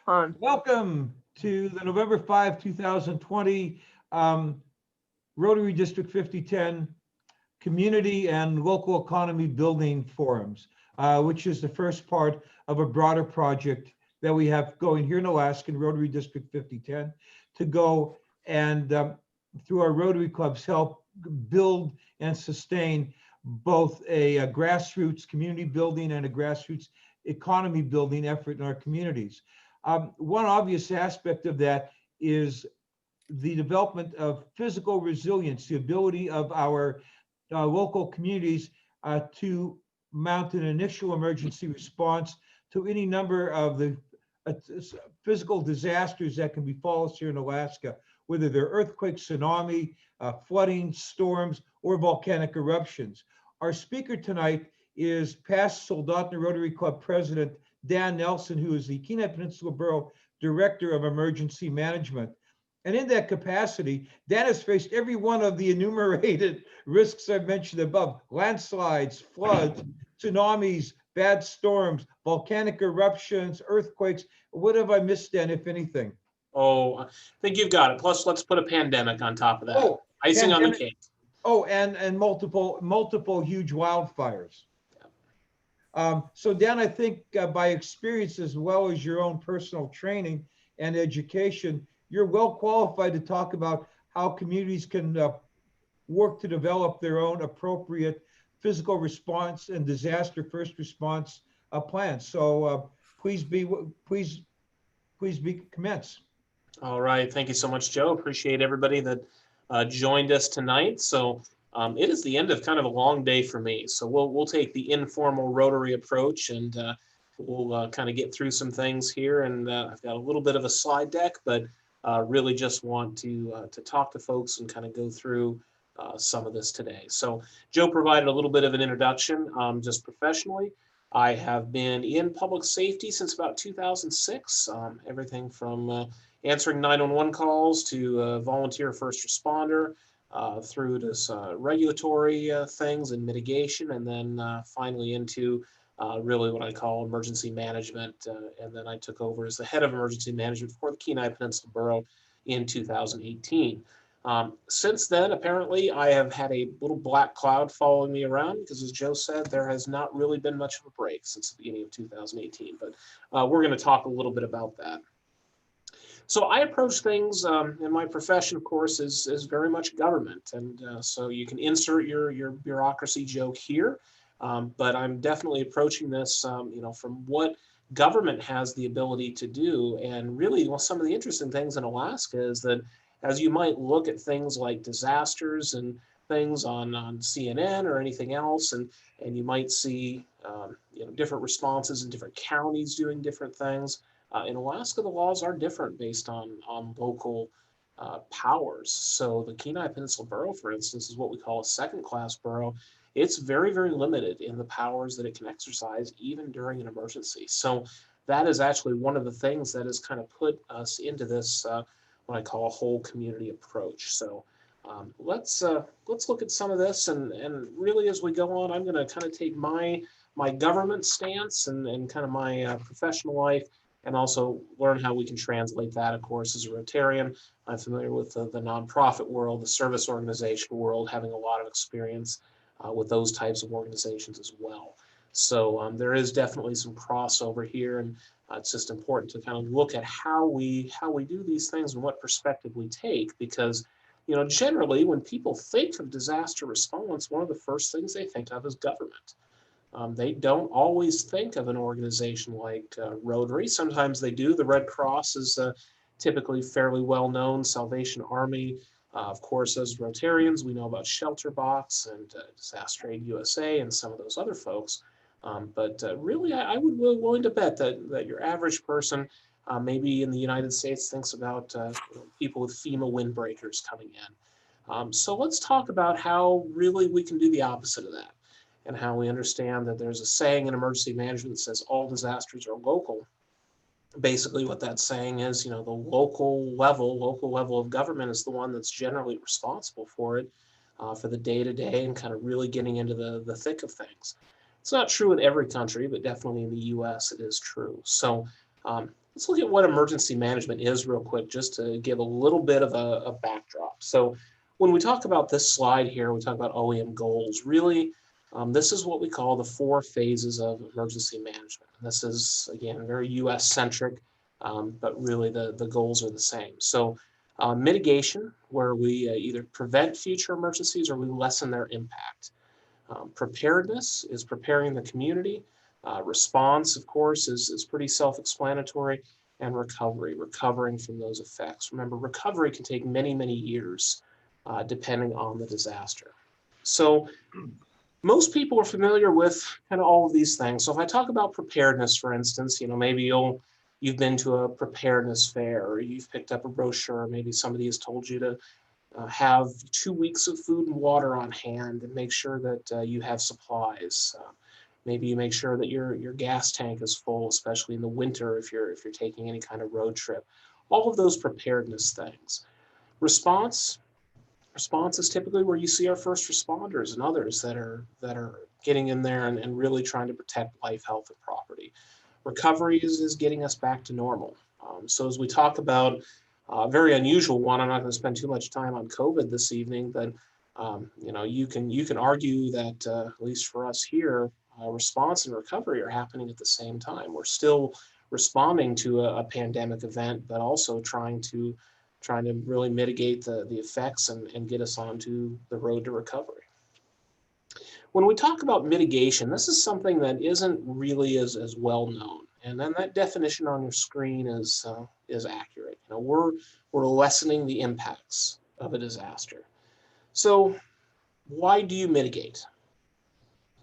on. Welcome to the November 5, 2020 Rotary District 5010 Community and Local Economy Building Forums, which is the first part of a broader project that we have going here in Alaska in Rotary District 5010 to go and through our Rotary clubs help build and sustain both a grassroots community building and a grassroots economy building effort in our communities. One obvious aspect of that is the development of physical resilience, the ability of our local communities to mount an initial emergency response to any number of the physical disasters that can befall us here in Alaska, whether they're earthquakes, tsunami, flooding, storms, or volcanic eruptions. Our speaker tonight is past Soldotna Rotary Club President Dan Nelson, who is the Kenai Peninsula Borough Director of Emergency Management. And in that capacity, Dan has faced every one of the enumerated risks I've mentioned above: landslides, floods, tsunamis, bad storms, volcanic eruptions, earthquakes. What have I missed, Dan, if anything? Oh, I think you've got it. Plus, let's put a pandemic on top of that. Oh, Icing on the pandemic. cake. Oh, and multiple huge wildfires. So Dan, I think by experience as well as your own personal training and education, you're well qualified to talk about how communities can work to develop their own appropriate physical response and disaster first response plans. So please commence. All right. Thank you so much, Joe. Appreciate everybody that joined us tonight. So it is the end of kind of a long day for me. So we'll take the informal Rotary approach, and we'll kind of get through some things here. And I've got a little bit of a slide deck, but really just want to talk to folks and kind of go through some of this today. So Joe provided a little bit of an introduction just professionally. I have been in public safety since about 2006, everything from answering 911 calls to volunteer first responder, through to regulatory things and mitigation, and then finally into really what I call emergency management. And then I took over as the head of emergency management for the Kenai Peninsula Borough in 2018. Since then, apparently, I have had a little black cloud following me around because, as Joe said, there has not really been much of a break since the beginning of 2018. But we're going to talk a little bit about that. So I approach things in my profession, of course, is very much government. And so you can insert your bureaucracy joke here. But I'm definitely approaching this, from what government has the ability to do. And really, some of the interesting things in Alaska is that as you might look at things like disasters and things on CNN or anything else, and you might see different responses in different counties doing different things. In Alaska, the laws are different based on local powers. So the Kenai Peninsula Borough, for instance, is what we call a second-class borough. It's very, very limited in the powers that it can exercise, even during an emergency. So that is actually one of the things that has kind of put us into this what I call a whole community approach. So let's look at some of this, and really as we go on, I'm going to kind of take my government stance and kind of my professional life, and also learn how we can translate that. Of course, as a Rotarian, I'm familiar with the nonprofit world, the service organization world, having a lot of experience with those types of organizations as well. So there is definitely some crossover here, and it's just important to kind of look at how we do these things and what perspective we take, because generally when people think of disaster response, one of the first things they think of is government. They don't always think of an organization like Rotary. Sometimes they do. The Red Cross is typically fairly well known, Salvation Army. Of course, as Rotarians, we know about Shelter Box and Disaster Aid USA and some of those other folks. But really, I would be willing to bet that your average person, maybe in the United States, thinks about people with FEMA windbreakers coming in. So let's talk about how really we can do the opposite of that, and how we understand that there's a saying in emergency management that says all disasters are local. Basically what that's saying is, the local level of government is the one that's generally responsible for it, for the day-to-day, and kind of really getting into the thick of things. It's not true in every country, but definitely in the US it is true. So Let's look at what emergency management is real quick, just to give a little bit of a backdrop. So when we talk about this slide here, we talk about OEM goals. Really, this is what we call the 4 phases of emergency management. And this is, again, very US centric, but really the goals are the same. So mitigation, where we either prevent future emergencies or we lessen their impact. Preparedness is preparing the community. Response, of course, is pretty self-explanatory. And recovery, recovering from those effects. Remember, recovery can take many, many years depending on the disaster. So most people are familiar with kind of all of these things. So if I talk about preparedness, for instance, maybe you've been to a preparedness fair, or you've picked up a brochure, or maybe somebody has told you to have 2 weeks of food and water on hand and make sure that you have supplies. Maybe you make sure that your gas tank is full, especially in the winter if you're taking any kind of road trip. All of those preparedness things. Response is typically where you see our first responders and others that are getting in there and really trying to protect life, health, and property. Recovery is getting us back to normal. So as we talk about a very unusual one, I'm not going to spend too much time on COVID this evening, but you can argue that at least for us here, response and recovery are happening at the same time. We're still responding to a pandemic event, but also trying to really mitigate the effects and get us onto the road to recovery. When we talk about mitigation, this is something that isn't really as well known. And then that definition on your screen is accurate. We're lessening the impacts of a disaster. So why do you mitigate?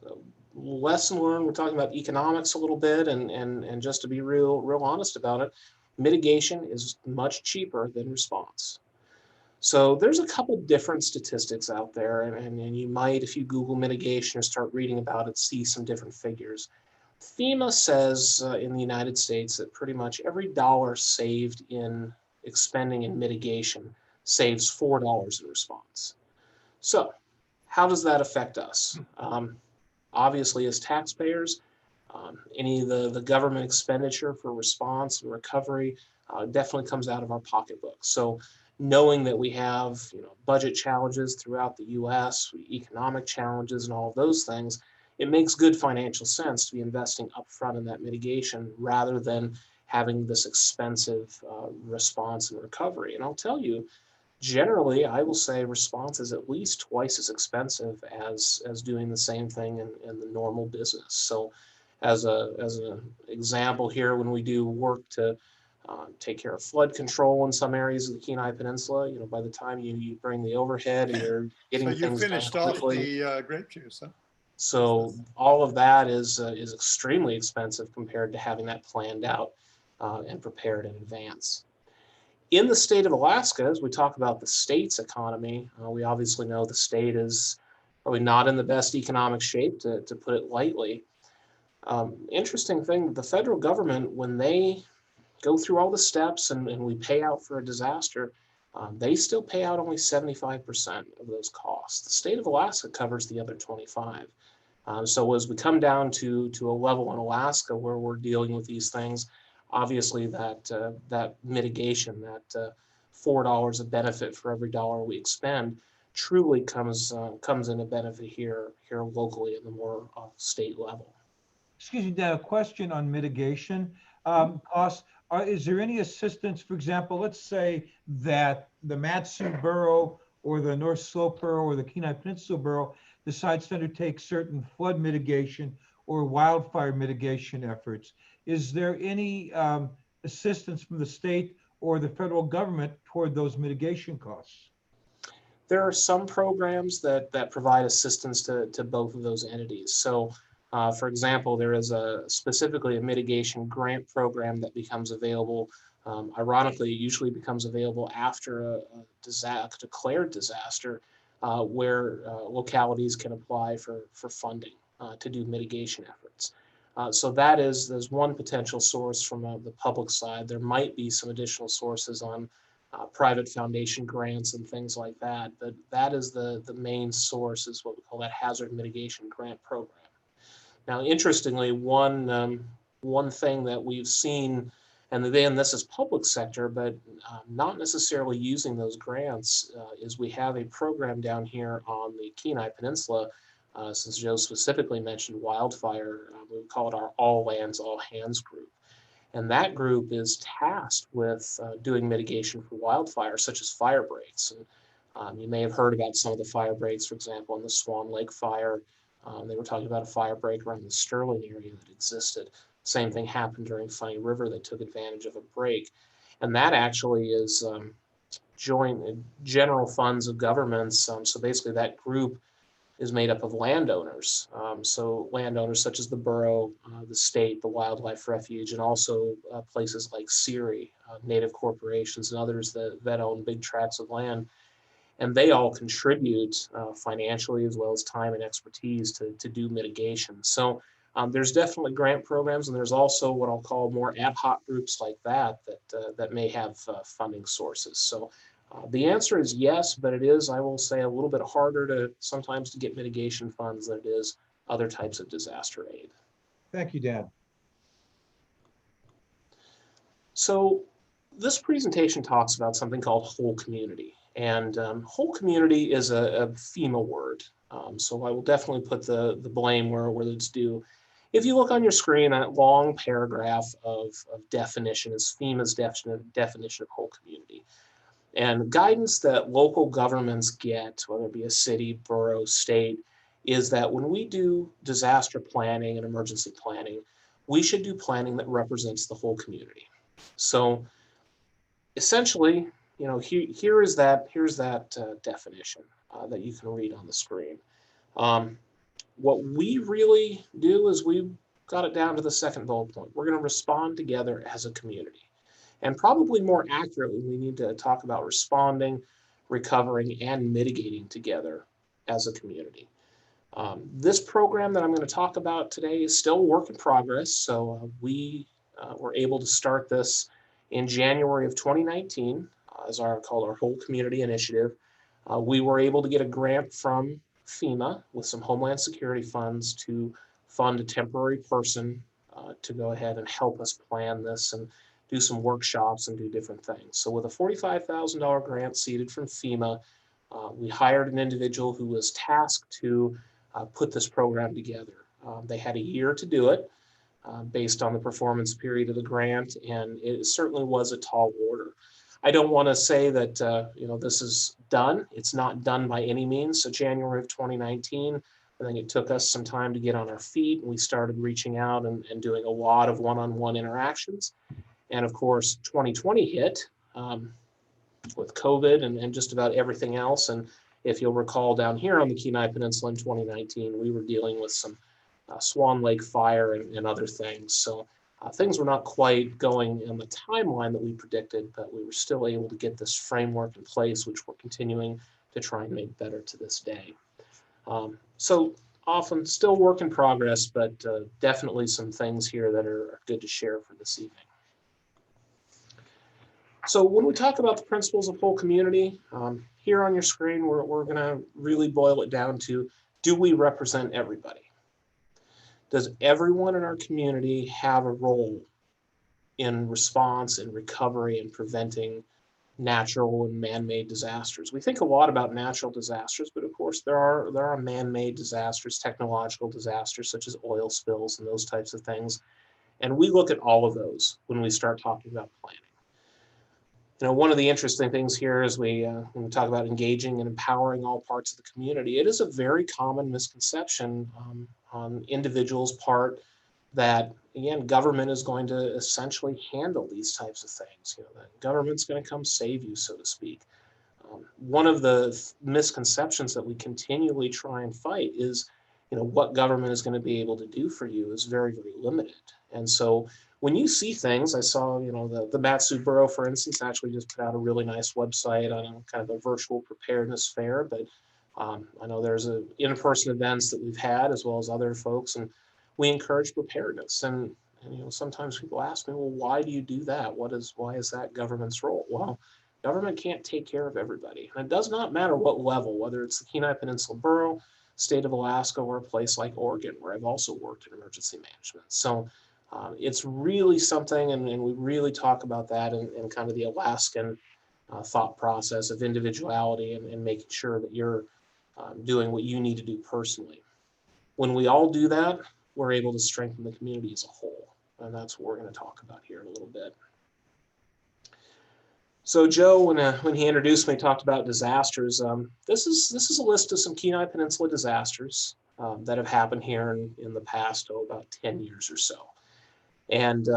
So, lesson learned, we're talking about economics a little bit, and just to be real honest about it, mitigation is much cheaper than response. So there's a couple different statistics out there, and you might, if you Google mitigation or start reading about it, see some different figures. FEMA says in the United States that pretty much every dollar saved in expending in mitigation saves $4 in response. So how does that affect us? Obviously, as taxpayers, any of the government expenditure for response and recovery definitely comes out of our pocketbook. So knowing that we have budget challenges throughout the US, economic challenges and all of those things, it makes good financial sense to be investing upfront in that mitigation rather than having this expensive response and recovery. And I'll tell you, generally, I will say response is at least twice as expensive as doing the same thing in the normal business. So as an example here, when we do work to take care of flood control in some areas of the Kenai Peninsula, by the time you bring the overhead and you're getting So you things done finished off quickly. the grape juice, huh? So all of that is extremely expensive compared to having that planned out and prepared in advance. In the state of Alaska, as we talk about the state's economy, we obviously know the state is probably not in the best economic shape, to put it lightly. Interesting thing, the federal government, when they go through all the steps and we pay out for a disaster, they still pay out only 75% of those costs. The state of Alaska covers the other 25%. So as we come down to a level in Alaska where we're dealing with these things, obviously that mitigation, that $4 of benefit for every dollar we expend, truly comes in a benefit here locally at the more state level. Excuse me, Dan, a question on mitigation costs. Is there any assistance, for example, let's say that the Mat-Su Borough or the North Slope Borough or the Kenai Peninsula Borough decides to undertake certain flood mitigation or wildfire mitigation efforts? Is there any assistance from the state or the federal government toward those mitigation costs? There are some programs that provide assistance to both of those entities. So for example, there is specifically a mitigation grant program that becomes available. Ironically, it usually becomes available after a declared disaster, where localities can apply for funding to do mitigation efforts. So that is one potential source from the public side. There might be some additional sources on private foundation grants and things like that, but that is the main source, is what we call that hazard mitigation grant program. Now, interestingly, one thing that we've seen And then this is public sector, but not necessarily using those grants, is we have a program down here on the Kenai Peninsula, since Joe specifically mentioned wildfire, we would call it our All Lands, All Hands group. And that group is tasked with doing mitigation for wildfire, such as fire breaks. And you may have heard about some of the fire breaks, for example, in the Swan Lake fire. They were talking about a fire break around the Sterling area that existed. Same thing happened during Funny River. They took advantage of a break. And that actually is joint general funds of governments. So basically that group is made up of landowners. So landowners such as the borough, the state, the wildlife refuge, and also places like CIRI, native corporations and others that own big tracts of land. And they all contribute financially as well as time and expertise to do mitigation. So there's definitely grant programs, and there's also what I'll call more ad hoc groups like that may have funding sources. So the answer is yes, but it is, I will say, a little bit harder to sometimes to get mitigation funds than it is other types of disaster aid. Thank you, Dan. So this presentation talks about something called whole community. And whole community is a FEMA word. So I will definitely put the blame where it's due. If you look on your screen, that long paragraph of definition is FEMA's definition of whole community. And guidance that local governments get, whether it be a city, borough, state, is that when we do disaster planning and emergency planning, we should do planning that represents the whole community. So essentially, you know, here's that definition that you can read on the screen. What we really do is we got it down to the second bullet point. We're going to respond together as a community. And probably more accurately, we need to talk about responding, recovering, and mitigating together as a community. This program that I'm going to talk about today is still a work in progress. So we were able to start this in January of 2019 as called our Whole Community Initiative. We were able to get a grant from FEMA with some Homeland Security funds to fund a temporary person to go ahead and help us plan this and do some workshops and do different things. So with a $45,000 grant seeded from FEMA, we hired an individual who was tasked to put this program together. They had a year to do it based on the performance period of the grant, and it certainly was a tall order. I don't want to say that you know, this is done. It's not done by any means. So January of 2019, I think it took us some time to get on our feet, and we started reaching out and doing a lot of one-on-one interactions. And of course, 2020 hit with COVID and just about everything else. And if you'll recall, down here on the Kenai Peninsula in 2019, we were dealing with some Swan Lake fire and other things. So things were not quite going in the timeline that we predicted, but we were still able to get this framework in place, which we're continuing to try and make better to this day. So often still work in progress, but definitely some things here that are good to share for this evening. So when we talk about the principles of whole community, here on your screen, we're going to really boil it down to, do we represent everybody? Does everyone in our community have a role in response and recovery and preventing natural and man-made disasters? We think a lot about natural disasters, but of course there are man-made disasters, technological disasters such as oil spills and those types of things. And we look at all of those when we start talking about planning. You know, one of the interesting things here is when we talk about engaging and empowering all parts of the community, it is a very common misconception on individuals' part that, again, government is going to essentially handle these types of things. You know, that government's going to come save you, so to speak. One of the misconceptions that we continually try and fight is, you know, what government is going to be able to do for you is very, very limited. And so when you see things, I saw, you know, the Matsu Borough, for instance, actually just put out a really nice website on kind of a virtual preparedness fair. But I know there's in-person events that we've had as well as other folks, and we encourage preparedness. And you know, sometimes people ask me, well, why do you do that? Why is that government's role? Well, government can't take care of everybody. And it does not matter what level, whether it's the Kenai Peninsula Borough, state of Alaska, or a place like Oregon, where I've also worked in emergency management. So It's really something, and we really talk about that in kind of the Alaskan thought process of individuality and making sure that you're doing what you need to do personally. When we all do that, we're able to strengthen the community as a whole. And that's what we're going to talk about here in a little bit. So Joe, when he introduced me, talked about disasters. This is a list of some Kenai Peninsula disasters that have happened here in the past, about 10 years or so. And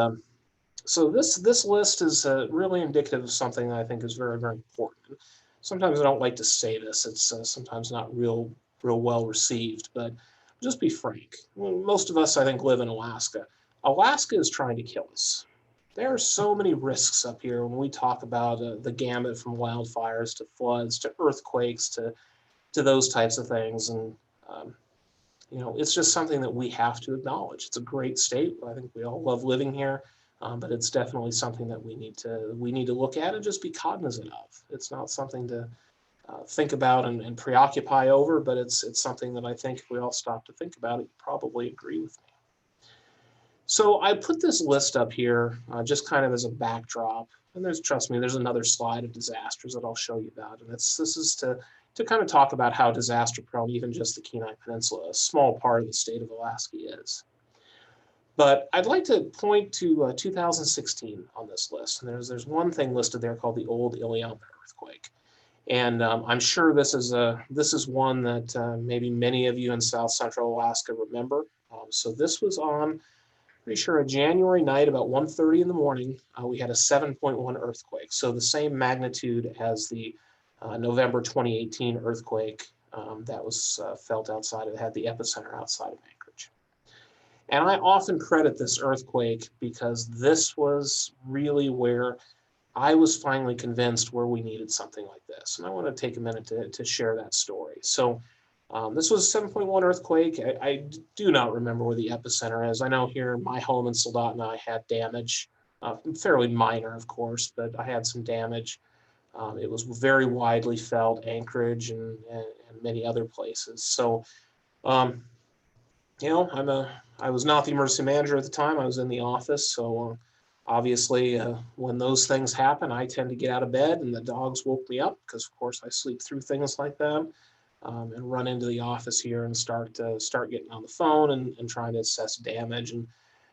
so this list is really indicative of something that I think is very, very important. Sometimes I don't like to say this. It's sometimes not real well received, but just be frank. Most of us, I think, live in Alaska. Alaska is trying to kill us. There are so many risks up here when we talk about the gamut from wildfires to floods to earthquakes to those types of things. And, it's just something that we have to acknowledge. It's a great state. I think we all love living here, but it's definitely something that we need to look at and just be cognizant of. It's not something to think about and preoccupy over, but it's something that I think if we all stop to think about it, you probably agree with me. So I put this list up here just kind of as a backdrop, and trust me, there's another slide of disasters that I'll show you about, and this is to kind of talk about how disaster prone even just the Kenai Peninsula, a small part of the state of Alaska, is. But I'd like to point to 2016 on this list, and there's one thing listed there called the Old Iliamna earthquake. And I'm sure this is one that maybe many of you in South Central Alaska remember. So this was on, pretty sure, a January night about 1:30 in the morning. We had a 7.1 earthquake, so the same magnitude as the November 2018 earthquake that was felt outside. It had the epicenter outside of Anchorage. And I often credit this earthquake because this was really where I was finally convinced where we needed something like this. And I want to take a minute to share that story. So this was a 7.1 earthquake. I do not remember where the epicenter is. I know here in my home in Soldotna, I had damage, fairly minor, of course, but I had some damage. It was very widely felt, Anchorage and many other places. So, I was not the emergency manager at the time. I was in the office. So obviously, when those things happen, I tend to get out of bed, and the dogs woke me up because, of course, I sleep through things like that, and run into the office here and start getting on the phone and trying to assess damage and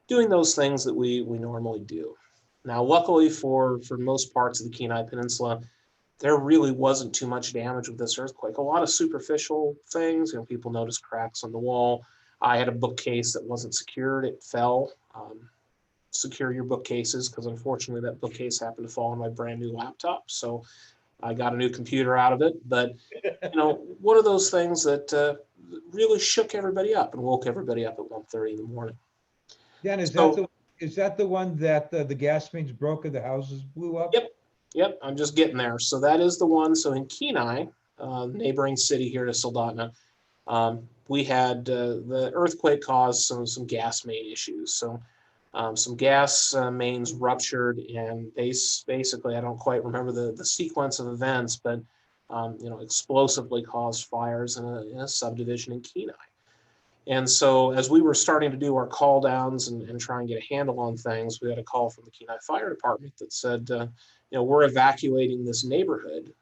doing those things that we normally do. Now, luckily for most parts of the Kenai Peninsula, there really wasn't too much damage with this earthquake. A lot of superficial things. People noticed cracks on the wall. I had a bookcase that wasn't secured. It fell. Secure your bookcases, because unfortunately that bookcase happened to fall on my brand new laptop. So I got a new computer out of it. But, one of those things that really shook everybody up and woke everybody up at 1:30 in the morning. Dan, is that the one that the gas mains broke and the houses blew up? Yep, I'm just getting there. So that is the one. So in Kenai, neighboring city here to Soldotna, we had the earthquake caused some gas main issues. So some gas mains ruptured, and basically, I don't quite remember the sequence of events, but explosively caused fires in a subdivision in Kenai. And so as we were starting to do our call downs and try and get a handle on things, we had a call from the Kenai Fire Department that said, we're evacuating this neighborhood.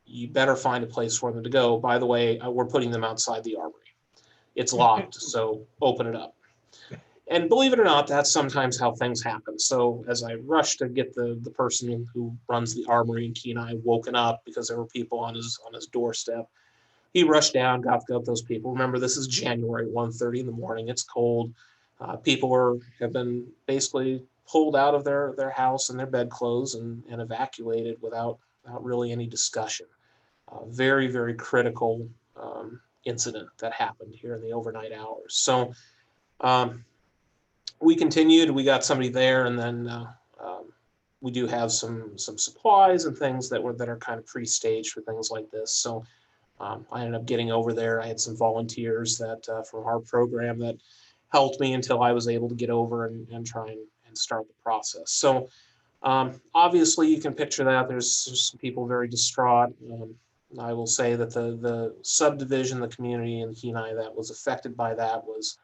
You better find a place for them to go. By the way, we're putting them outside the armory. It's locked, so open it up. And believe it or not, that's sometimes how things happen. So as I rushed to get the person who runs the armory in Kenai woken up because there were people on his doorstep, he rushed down, got those people. Remember, this is January, 1:30 in the morning. It's cold. People have been basically pulled out of their house and their bedclothes and evacuated without really any discussion. Very, very critical incident that happened here in the overnight hours. So we continued. We got somebody there, and then we do have some supplies and things that are kind of pre-staged for things like this. So I ended up getting over there. I had some volunteers that from our program that helped me until I was able to get over and try and start the process. So obviously you can picture that there's some people very distraught. I will say that the subdivision, the community in Kenai that was affected by that was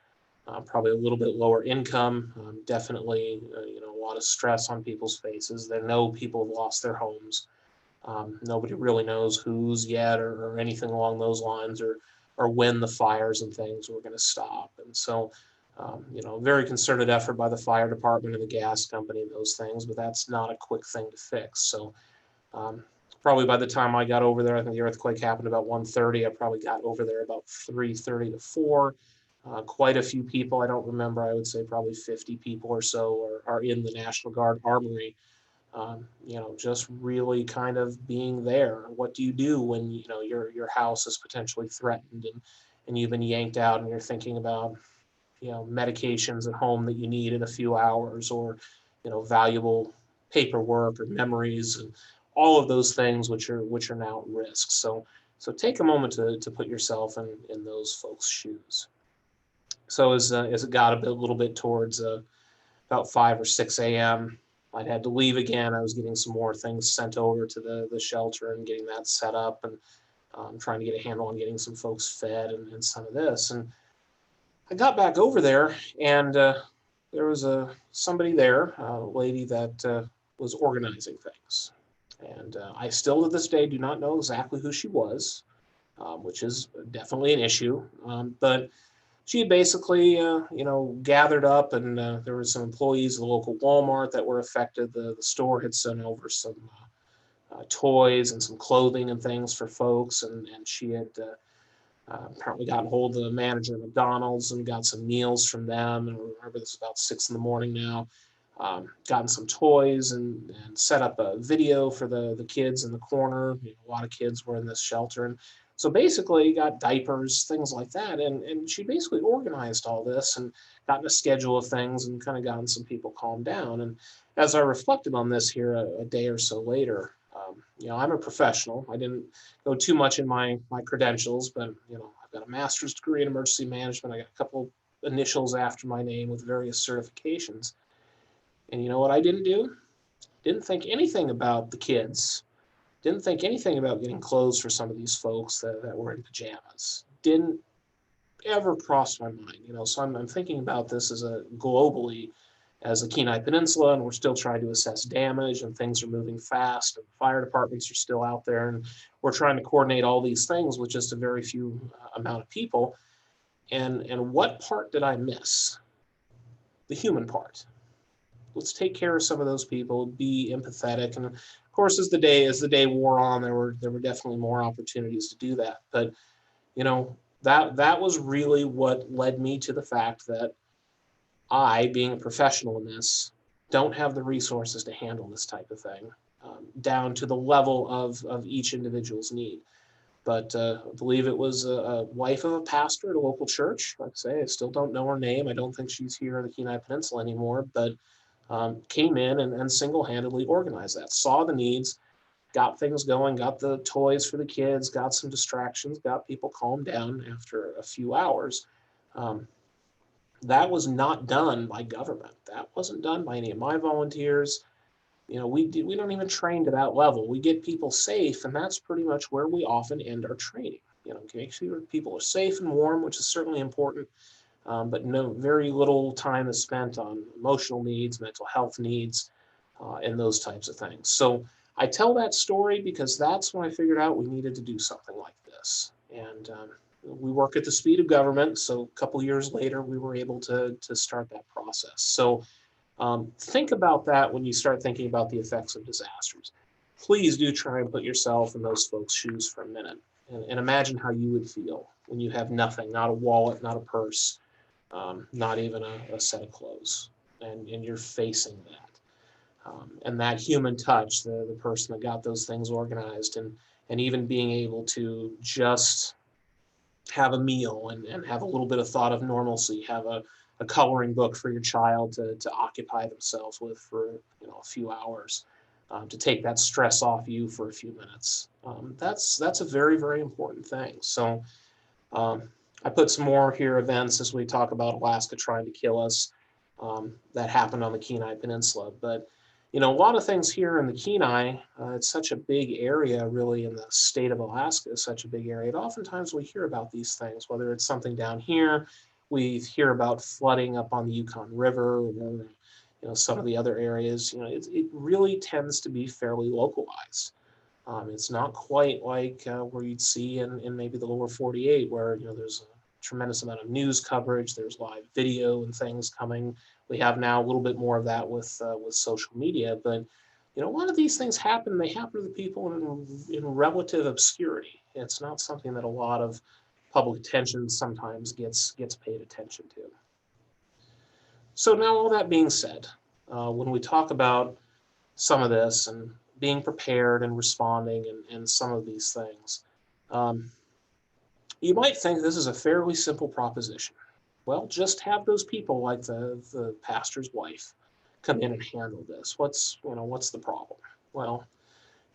probably a little bit lower income, definitely, a lot of stress on people's faces. They know people have lost their homes. Nobody really knows who's yet or anything along those lines, or when the fires and things were going to stop. And so, very concerted effort by the fire department and the gas company and those things, but that's not a quick thing to fix. So um, probably by the time I got over there, I think the earthquake happened about 1:30. I probably got over there about 3:30 to 4. Quite a few people, I don't remember, I would say probably 50 people or so are in the National Guard Armory, just really kind of being there. What do you do when your house is potentially threatened, and you've been yanked out, and you're thinking about medications at home that you need in a few hours, or valuable paperwork or memories, and all of those things which are now at risk. So take a moment to put yourself in those folks' shoes. So as it got a little bit towards about 5 or 6 a.m., I had to leave again. I was getting some more things sent over to the shelter and getting that set up, and trying to get a handle on getting some folks fed and some of this. And I got back over there, and there was somebody there, a lady that was organizing things. And I still to this day do not know exactly who she was, which is definitely an issue. But she had basically, gathered up, and there were some employees of the local Walmart that were affected. The store had sent over some toys and some clothing and things for folks, and she had apparently gotten hold of the manager of McDonald's and got some meals from them. And remember, this is about 6 in the morning now. Gotten some toys and set up a video for the kids in the corner. A lot of kids were in this shelter. And so basically got diapers, things like that. And she basically organized all this and gotten a schedule of things and kind of gotten some people calmed down. And as I reflected on this here a day or so later, I'm a professional. I didn't go too much in my credentials, but, I've got a master's degree in emergency management. I got a couple initials after my name with various certifications. And you know what I didn't do? Didn't think anything about the kids. Didn't think anything about getting clothes for some of these folks that were in pajamas. Didn't ever cross my mind. So I'm thinking about this globally as a Kenai Peninsula, and we're still trying to assess damage, and things are moving fast, and fire departments are still out there, and we're trying to coordinate all these things with just a very few amount of people. And what part did I miss? The human part. Let's take care of some of those people, be empathetic. And of course, as the day wore on, there were definitely more opportunities to do that. But that was really what led me to the fact that I, being a professional in this, don't have the resources to handle this type of thing, down to the level of each individual's need. But I believe it was a wife of a pastor at a local church. Like I say, I still don't know her name. I don't think she's here in the Kenai Peninsula anymore, but came in and single-handedly organized that, saw the needs, got things going, got the toys for the kids, got some distractions, got people calmed down after a few hours. That was not done by government. That wasn't done by any of my volunteers. We don't even train to that level. We get people safe, and that's pretty much where we often end our training. Make sure people are safe and warm, which is certainly important. But very little time is spent on emotional needs, mental health needs, and those types of things. So I tell that story because that's when I figured out we needed to do something like this. And we work at the speed of government. So a couple years later, we were able to start that process. So think about that when you start thinking about the effects of disasters. Please do try and put yourself in those folks' shoes for a minute, and imagine how you would feel when you have nothing, not a wallet, not a purse, not even a set of clothes, and you're facing that. And that human touch, the person that got those things organized, and even being able to just have a meal and have a little bit of thought of normalcy, have a coloring book for your child to occupy themselves with for a few hours, to take that stress off you for a few minutes. That's a very, very important thing. So I put some more here events as we talk about Alaska trying to kill us, that happened on the Kenai Peninsula. But a lot of things here in the Kenai, it's such a big area, really, in the state of Alaska is such a big area. And oftentimes we hear about these things, whether it's something down here, we hear about flooding up on the Yukon River, or some of the other areas. It really tends to be fairly localized. It's not quite like where you'd see in maybe the lower 48, where there's a tremendous amount of news coverage, there's live video and things coming. We have now a little bit more of that with social media, but a lot of these things happen. They happen to the people in relative obscurity. It's not something that a lot of public attention sometimes gets paid attention to. So now, all that being said, when we talk about some of this and being prepared and responding and some of these things, you might think this is a fairly simple proposition. Well, just have those people like the pastor's wife come in and handle this. What's the problem? Well,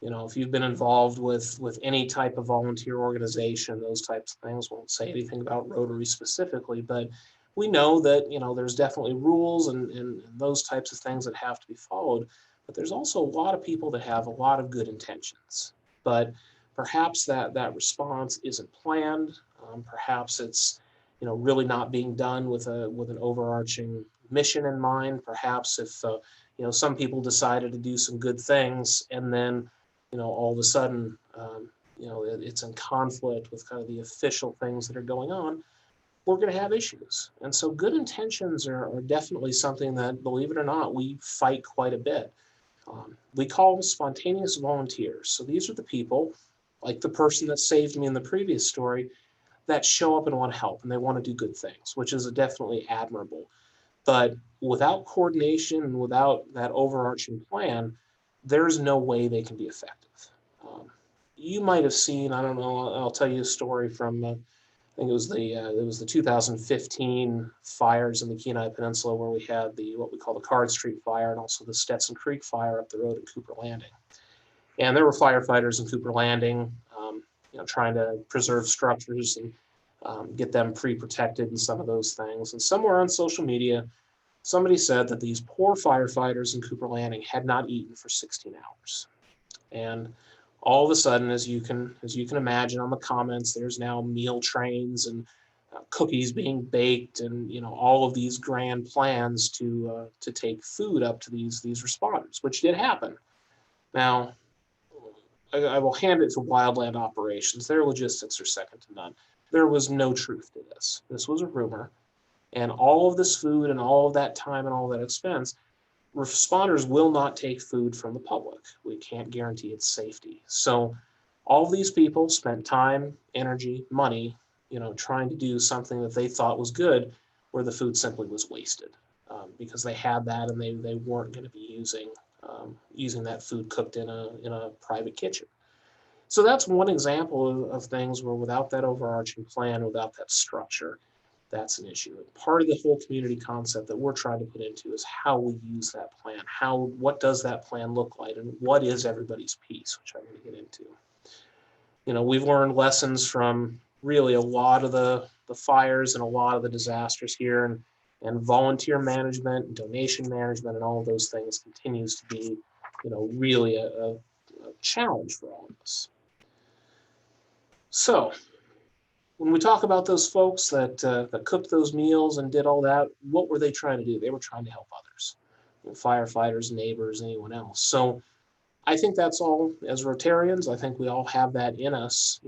if you've been involved with any type of volunteer organization, those types of things, won't say anything about Rotary specifically, but we know that there's definitely rules and those types of things that have to be followed. But there's also a lot of people that have a lot of good intentions, but perhaps that response isn't planned. Perhaps it's really not being done with an overarching mission in mind. Perhaps if some people decided to do some good things, and then all of a sudden it's in conflict with kind of the official things that are going on, we're going to have issues. And so good intentions are definitely something that, believe it or not, we fight quite a bit. We call them spontaneous volunteers. So these are the people, like the person that saved me in the previous story, that show up and want to help, and they want to do good things, which is definitely admirable. But without coordination and without that overarching plan, there's no way they can be effective. You might have seen, I don't know, I'll tell you a story from, I think it was the 2015 fires in the Kenai Peninsula, where we had what we call the Card Street fire, and also the Stetson Creek fire up the road at Cooper Landing. And there were firefighters in Cooper Landing, trying to preserve structures and get them pre-protected and some of those things. And somewhere on social media, somebody said that these poor firefighters in Cooper Landing had not eaten for 16 hours. And all of a sudden, as you can imagine on the comments, there's now meal trains and cookies being baked, and all of these grand plans to take food up to these responders, which did happen. Now, I will hand it to Wildland Operations. Their logistics are second to none. There was no truth to this. This was a rumor. And all of this food and all of that time and all that expense, responders will not take food from the public. We can't guarantee its safety. So all of these people spent time, energy, money, trying to do something that they thought was good, where the food simply was wasted because they had that and they weren't going to be using that food cooked in a private kitchen. So that's one example of things where without that overarching plan, without that structure, that's an issue. And part of the whole community concept that we're trying to put into is how we use that plan. What does that plan look like, and what is everybody's piece, which I'm going to get into. We've learned lessons from really a lot of the fires and a lot of the disasters here, and volunteer management, and donation management, and all of those things continues to be, really a challenge for all of us. So when we talk about those folks that cooked those meals and did all that, what were they trying to do? They were trying to help others, firefighters, neighbors, anyone else. So I think that's all. As Rotarians, I think we all have that in us.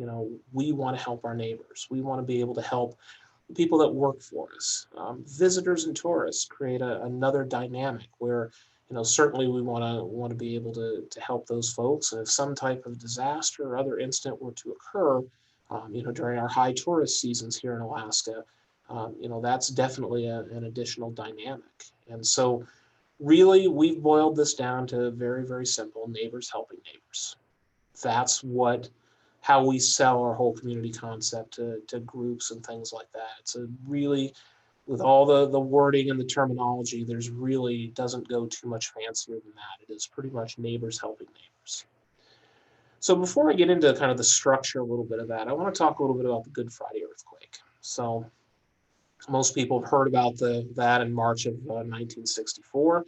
We want to help our neighbors. We want to be able to help the people that work for us. Visitors and tourists create another dynamic where, certainly we want to be able to help those folks. And if some type of disaster or other incident were to occur, during our high tourist seasons here in Alaska, that's definitely an additional dynamic. And so really, we've boiled this down to very, very simple: neighbors helping neighbors. That's how we sell our whole community concept to groups and things like that. It's really, with all the wording and the terminology, there's really doesn't go too much fancier than that. It is pretty much neighbors helping neighbors. So before I get into kind of the structure a little bit of that, I want to talk a little bit about the Good Friday earthquake. So most people have heard about that in March of 1964,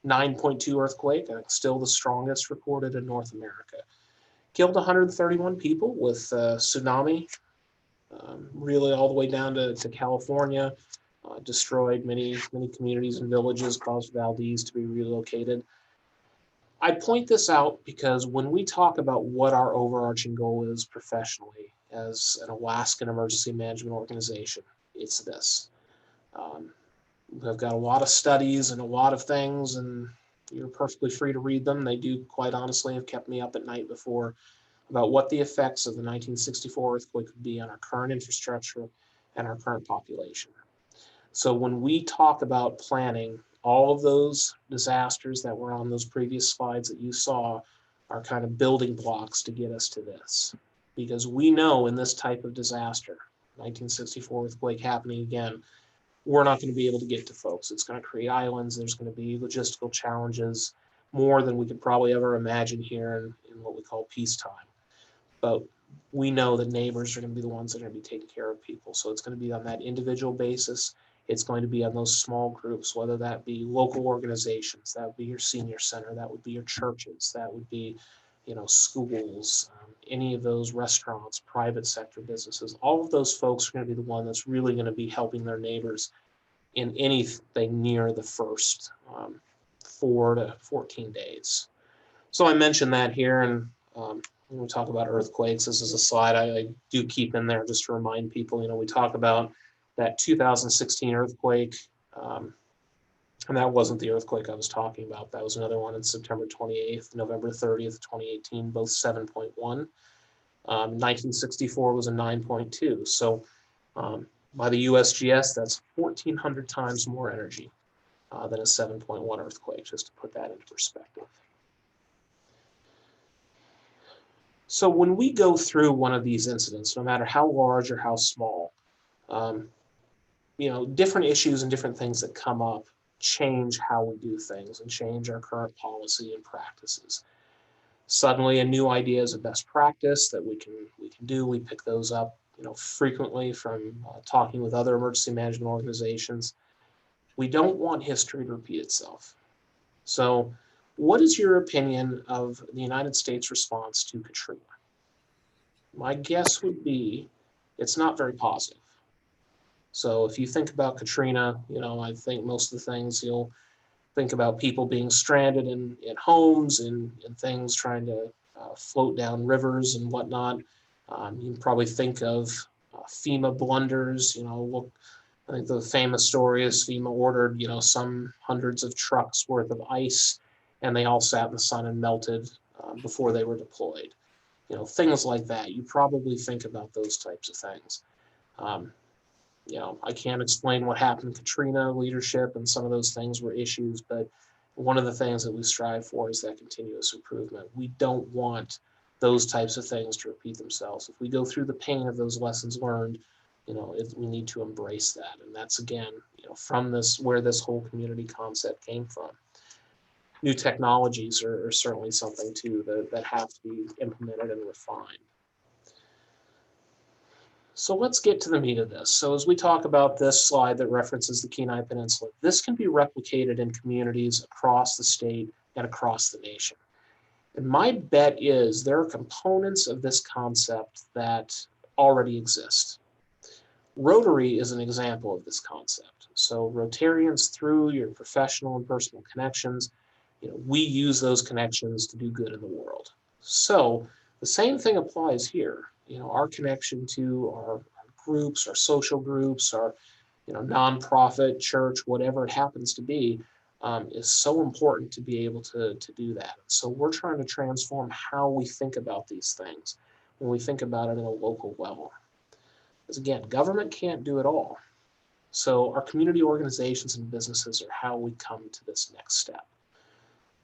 9.2 earthquake, still the strongest recorded in North America. Killed 131 people with tsunami, really all the way down to California. destroyed many communities and villages, caused Valdez to be relocated. I point this out because when we talk about what our overarching goal is professionally as an Alaskan emergency management organization, it's this. We've got a lot of studies and a lot of things, and you're perfectly free to read them. They do, quite honestly, have kept me up at night before about what the effects of the 1964 earthquake would be on our current infrastructure and our current population. So when we talk about planning, all of those disasters that were on those previous slides that you saw are kind of building blocks to get us to this. Because we know in this type of disaster, 1964 earthquake happening again, we're not going to be able to get to folks. It's going to create islands. There's going to be logistical challenges, more than we could probably ever imagine here in what we call peacetime. But we know that neighbors are going to be the ones that are going to be taking care of people. So it's going to be on that individual basis. It's going to be on those small groups, whether that be local organizations, that would be your senior center, that would be your churches, that would be, schools, any of those restaurants, private sector businesses. All of those folks are going to be the one that's really going to be helping their neighbors in anything near the first 4 to 14 days. So I mentioned that here, and when we talk about earthquakes, this is a slide I do keep in there just to remind people. We talk about that 2016 earthquake, and that wasn't the earthquake I was talking about. That was another one on September 28th, November 30th, 2018, both 7.1. 1964 was a 9.2. So by the USGS, that's 1,400 times more energy than a 7.1 earthquake, just to put that into perspective. So when we go through one of these incidents, no matter how large or how small, different issues and different things that come up change how we do things and change our current policy and practices. Suddenly a new idea is a best practice that we can do. We pick those up frequently from talking with other emergency management organizations. We don't want history to repeat itself. So what is your opinion of the United States response to Katrina? My guess would be it's not very positive. So if you think about Katrina, I think most of the things you'll think about people being stranded in homes and things trying to float down rivers and whatnot. You can probably think of FEMA blunders. I think the famous story is FEMA ordered, some hundreds of trucks worth of ice, and they all sat in the sun and melted before they were deployed. Things like that. You probably think about those types of things. I can't explain what happened in Katrina leadership, and some of those things were issues, but one of the things that we strive for is that continuous improvement. We don't want those types of things to repeat themselves. If we go through the pain of those lessons learned, we need to embrace that. And that's, again, from where this whole community concept came from. New technologies are certainly something too that have to be implemented and refined. So let's get to the meat of this. So as we talk about this slide that references the Kenai Peninsula, this can be replicated in communities across the state and across the nation. And my bet is there are components of this concept that already exist. Rotary is an example of this concept. So Rotarians, through your professional and personal connections, we use those connections to do good in the world. So the same thing applies here. Our connection to our groups, our social groups, our nonprofit, church, whatever it happens to be, is so important to be able to do that. So we're trying to transform how we think about these things when we think about it at a local level. Because again, government can't do it all. So our community organizations and businesses are how we come to this next step.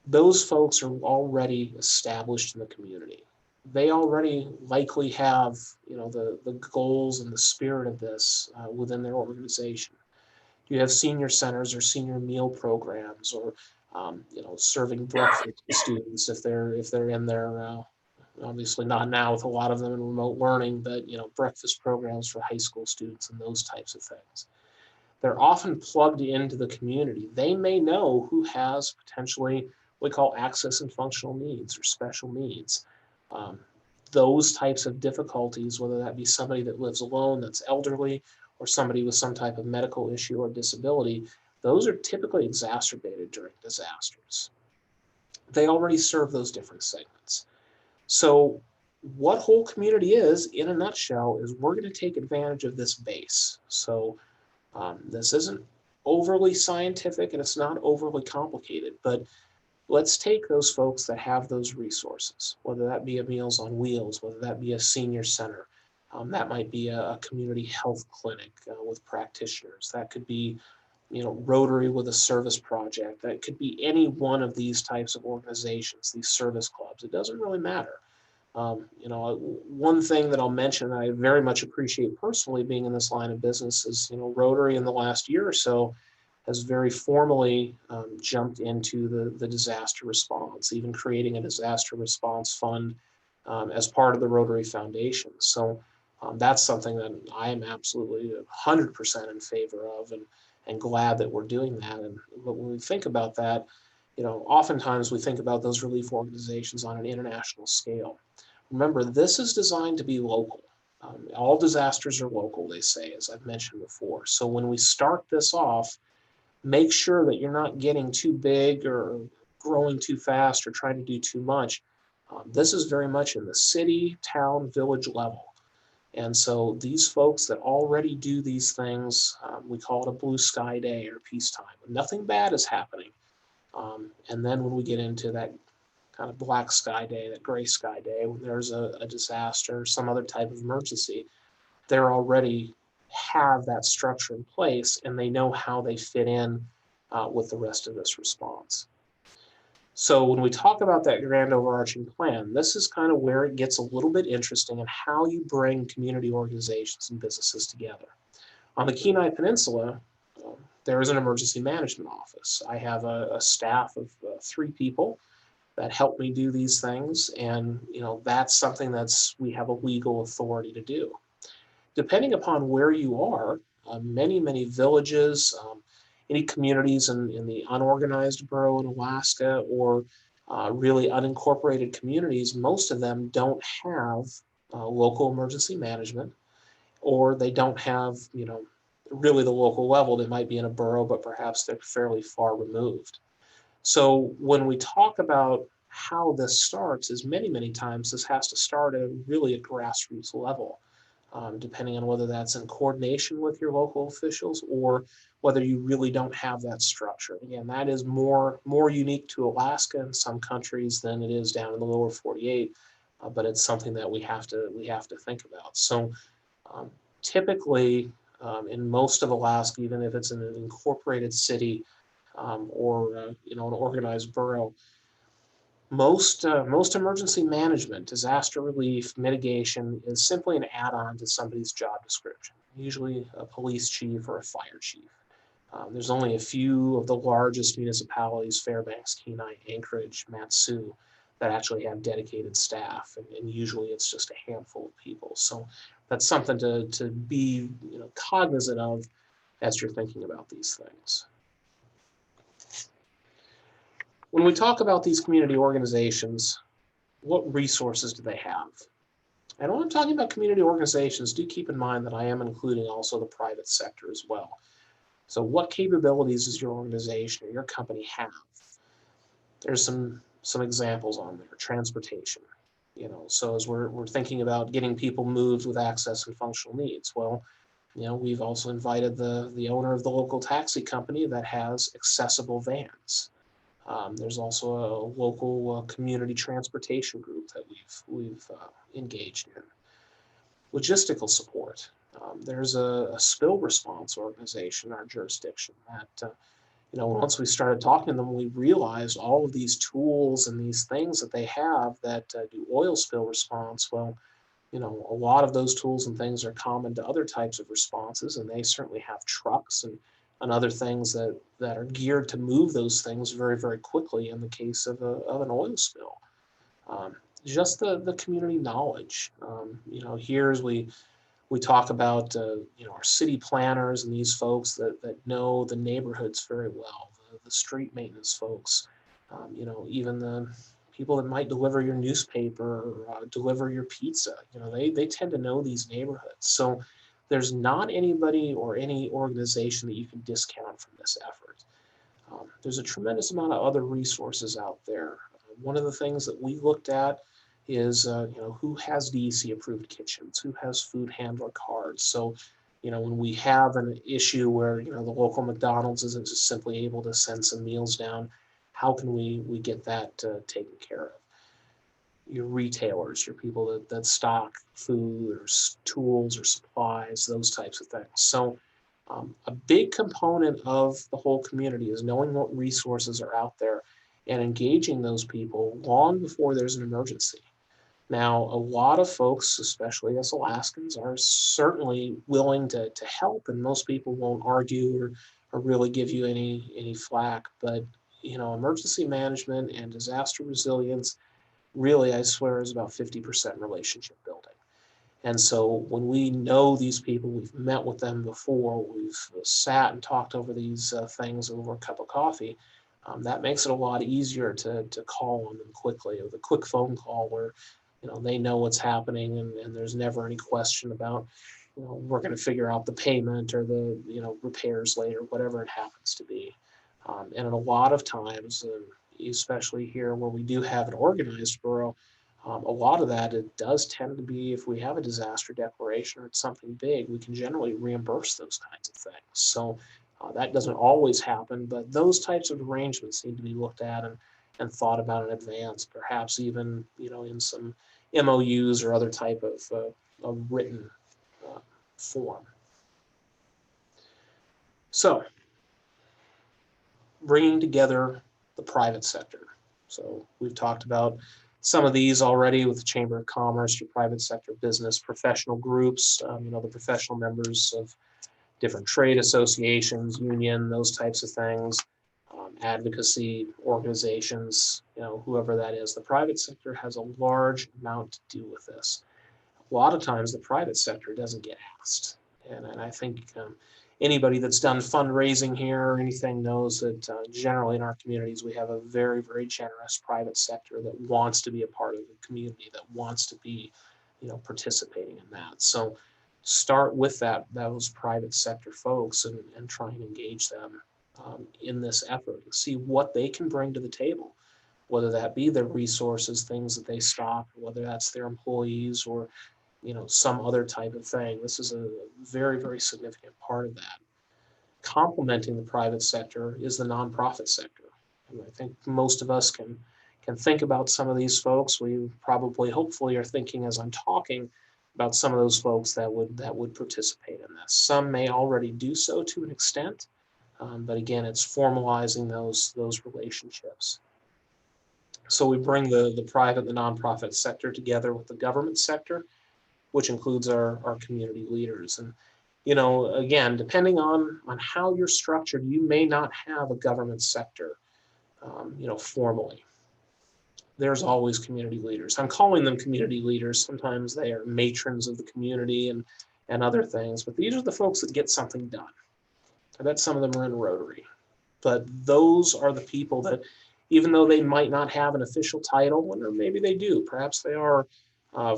Those folks are already established in the community. They already likely have, the goals and the spirit of this within their organization. You have senior centers or senior meal programs, or serving breakfast to students if they're in there. Obviously not now with a lot of them in remote learning, but breakfast programs for high school students and those types of things. They're often plugged into the community. They may know who has potentially what we call access and functional needs or special needs. Those types of difficulties, whether that be somebody that lives alone, that's elderly, or somebody with some type of medical issue or disability, those are typically exacerbated during disasters. They already serve those different segments. So what whole community is, in a nutshell, is we're going to take advantage of this base. So this isn't overly scientific and it's not overly complicated, but let's take those folks that have those resources, whether that be a Meals on Wheels, whether that be a senior center, that might be a community health clinic with practitioners. That could be, Rotary with a service project. That could be any one of these types of organizations, these service clubs. It doesn't really matter. One thing that I'll mention that I very much appreciate personally being in this line of business is, Rotary in the last year or so has very formally jumped into the disaster response, even creating a disaster response fund as part of the Rotary Foundation. So that's something that I am absolutely 100% in favor of, and glad that we're doing that. But when we think about that, oftentimes we think about those relief organizations on an international scale. Remember, this is designed to be local. All disasters are local, they say, as I've mentioned before. So when we start this off, make sure that you're not getting too big or growing too fast or trying to do too much. This is very much in the city, town, village level. And so these folks that already do these things, we call it a blue sky day or peacetime. Nothing bad is happening. And then when we get into that kind of black sky day, that gray sky day, when there's a disaster, some other type of emergency, they're already have that structure in place and they know how they fit in with the rest of this response. So when we talk about that grand overarching plan, this is kind of where it gets a little bit interesting in how you bring community organizations and businesses together. On the Kenai Peninsula, there is an emergency management office. I have a staff of 3 people that help me do these things. And, that's something we have a legal authority to do. Depending upon where you are, many, many villages, any communities in the unorganized borough in Alaska or really unincorporated communities, most of them don't have local emergency management, or they don't have, really the local level. They might be in a borough, but perhaps they're fairly far removed. So when we talk about how this starts, is many, many times this has to start at really a grassroots level. Depending on whether that's in coordination with your local officials or whether you really don't have that structure. Again, that is more unique to Alaska and some countries than it is down in the lower 48, but it's something that we have to think about. So typically in most of Alaska, even if it's in an incorporated city or an organized borough, most emergency management, disaster relief, mitigation is simply an add-on to somebody's job description, usually a police chief or a fire chief. There's only a few of the largest municipalities, Fairbanks, Kenai, Anchorage, Matsu, that actually have dedicated staff, and usually it's just a handful of people. So that's something to be cognizant of as you're thinking about these things. When we talk about these community organizations, what resources do they have? And when I'm talking about community organizations, do keep in mind that I am including also the private sector as well. So what capabilities does your organization or your company have? There's some examples on there. Transportation. So as we're thinking about getting people moved with access and functional needs, well, we've also invited the owner of the local taxi company that has accessible vans. There's also a local community transportation group that we've engaged in. Logistical support. There's a spill response organization in our jurisdiction that, once we started talking to them, we realized all of these tools and these things that they have that do oil spill response. Well, a lot of those tools and things are common to other types of responses, and they certainly have trucks and other things that are geared to move those things very, very quickly in the case of an oil spill. Just the community knowledge. Here as we talk about our city planners and these folks that know the neighborhoods very well, the street maintenance folks, even the people that might deliver your newspaper or deliver your pizza. They tend to know these neighborhoods. So there's not anybody or any organization that you can discount from this effort. There's a tremendous amount of other resources out there. One of the things that we looked at is, who has DEC approved kitchens, who has food handler cards. So, when we have an issue where, the local McDonald's isn't just simply able to send some meals down, how can we get that taken care of? Your retailers, your people that stock food or tools or supplies, those types of things. So a big component of the whole community is knowing what resources are out there and engaging those people long before there's an emergency. Now, a lot of folks, especially us Alaskans, are certainly willing to help, and most people won't argue or really give you any flack. But, emergency management and disaster resilience really, I swear, is about 50% relationship building. And so when we know these people, we've met with them before, we've sat and talked over these things over a cup of coffee, that makes it a lot easier to call on them quickly, with a quick phone call where, they know what's happening, and there's never any question about, we're going to figure out the payment or the, repairs later, whatever it happens to be. And a lot of times, especially here where we do have an organized borough, a lot of that, it does tend to be, if we have a disaster declaration or it's something big, we can generally reimburse those kinds of things. So that doesn't always happen, but those types of arrangements need to be looked at and thought about in advance, perhaps even, in some MOUs or other type of written form. So bringing together the private sector. So we've talked about some of these already with the Chamber of Commerce, your private sector business, professional groups, the professional members of different trade associations, union, those types of things, advocacy organizations, whoever that is. The private sector has a large amount to do with this. A lot of times the private sector doesn't get asked. And I think anybody that's done fundraising here or anything knows that generally in our communities, we have a very, very generous private sector that wants to be a part of the community, that wants to be, participating in that. So start with those private sector folks and try and engage them in this effort and see what they can bring to the table, whether that be their resources, things that they stock, whether that's their employees or some other type of thing. This is a very, very significant part of that. Complementing the private sector is the nonprofit sector. And I think most of us can think about some of these folks. We probably, hopefully, are thinking as I'm talking about some of those folks that would participate in this. Some may already do so to an extent, but again, it's formalizing those relationships. So we bring the private, the nonprofit sector together with the government sector, which includes our community leaders. And, again, depending on how you're structured, you may not have a government sector, formally. There's always community leaders. I'm calling them community leaders. Sometimes they are matrons of the community and other things, but these are the folks that get something done. I bet some of them are in Rotary, but those are the people that, even though they might not have an official title, or maybe they do, perhaps they are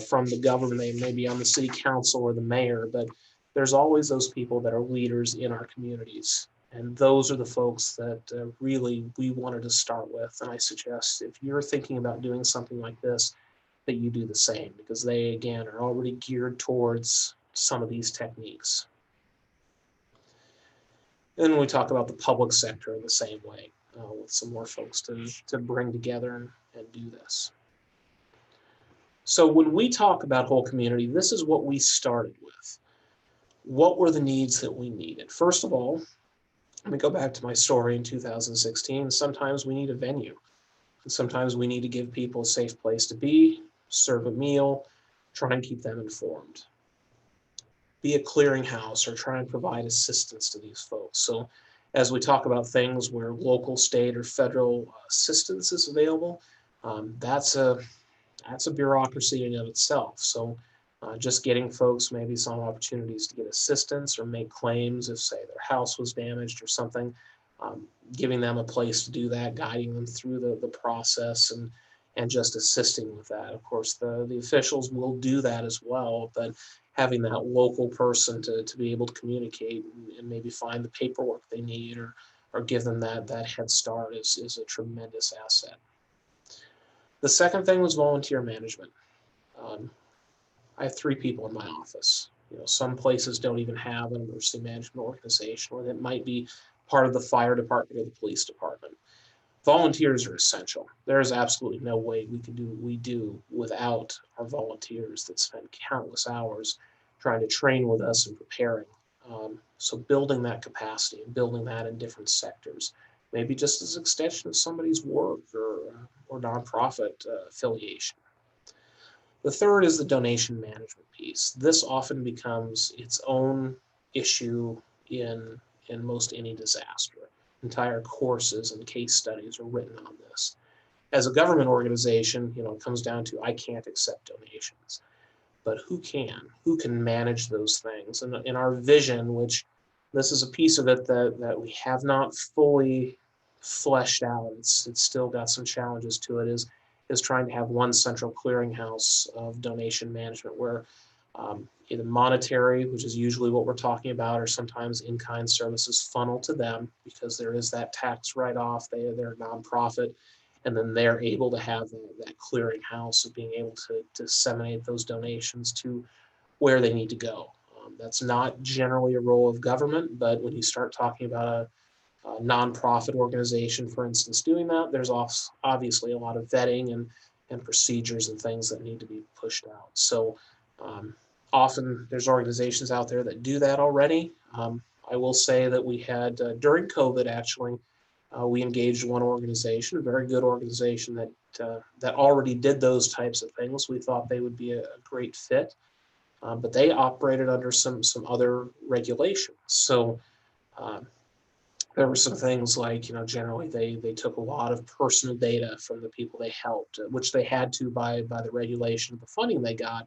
from the government, they may be on the city council or the mayor, but there's always those people that are leaders in our communities. And those are the folks that really we wanted to start with. And I suggest if you're thinking about doing something like this, that you do the same, because they, again, are already geared towards some of these techniques. Then we talk about the public sector in the same way, with some more folks to bring together and do this. So when we talk about whole community, this is what we started with. What were the needs that we needed? First of all, let me go back to my story in 2016. Sometimes we need a venue. And sometimes we need to give people a safe place to be, serve a meal, try and keep them informed. Be a clearinghouse or try and provide assistance to these folks. So as we talk about things where local, state, or federal assistance is available, that's a bureaucracy in and of itself. So just getting folks maybe some opportunities to get assistance or make claims if, say, their house was damaged or something, giving them a place to do that, guiding them through the process and just assisting with that. Of course, the officials will do that as well, but having that local person to be able to communicate and maybe find the paperwork they need or give them that head start is a tremendous asset. The second thing was volunteer management. I have 3 people in my office. Some places don't even have an emergency management organization, or it might be part of the fire department or the police department. Volunteers are essential. There is absolutely no way we can do what we do without our volunteers that spend countless hours trying to train with us and preparing. So building that capacity and building that in different sectors, maybe just as an extension of somebody's work or nonprofit affiliation. The third is the donation management piece. This often becomes its own issue in most any disaster. Entire courses and case studies are written on this. As a government organization, it comes down to I can't accept donations, but who can? Who can manage those things? And in our vision, which this is a piece of it that we have not fully fleshed out, it's still got some challenges to it, is trying to have one central clearinghouse of donation management where either monetary, which is usually what we're talking about, or sometimes in-kind services funnel to them because there is that tax write-off, they're a nonprofit, and then they're able to have that clearinghouse of being able to disseminate those donations to where they need to go. That's not generally a role of government, but when you start talking about a nonprofit organization, for instance, doing that, there's obviously a lot of vetting and procedures and things that need to be pushed out. So often there's organizations out there that do that already. I will say that we had, during COVID actually, we engaged one organization, a very good organization that already did those types of things. We thought they would be a great fit, but they operated under some other regulations. So there were some things like, generally they took a lot of personal data from the people they helped, which they had to by the regulation of the funding they got.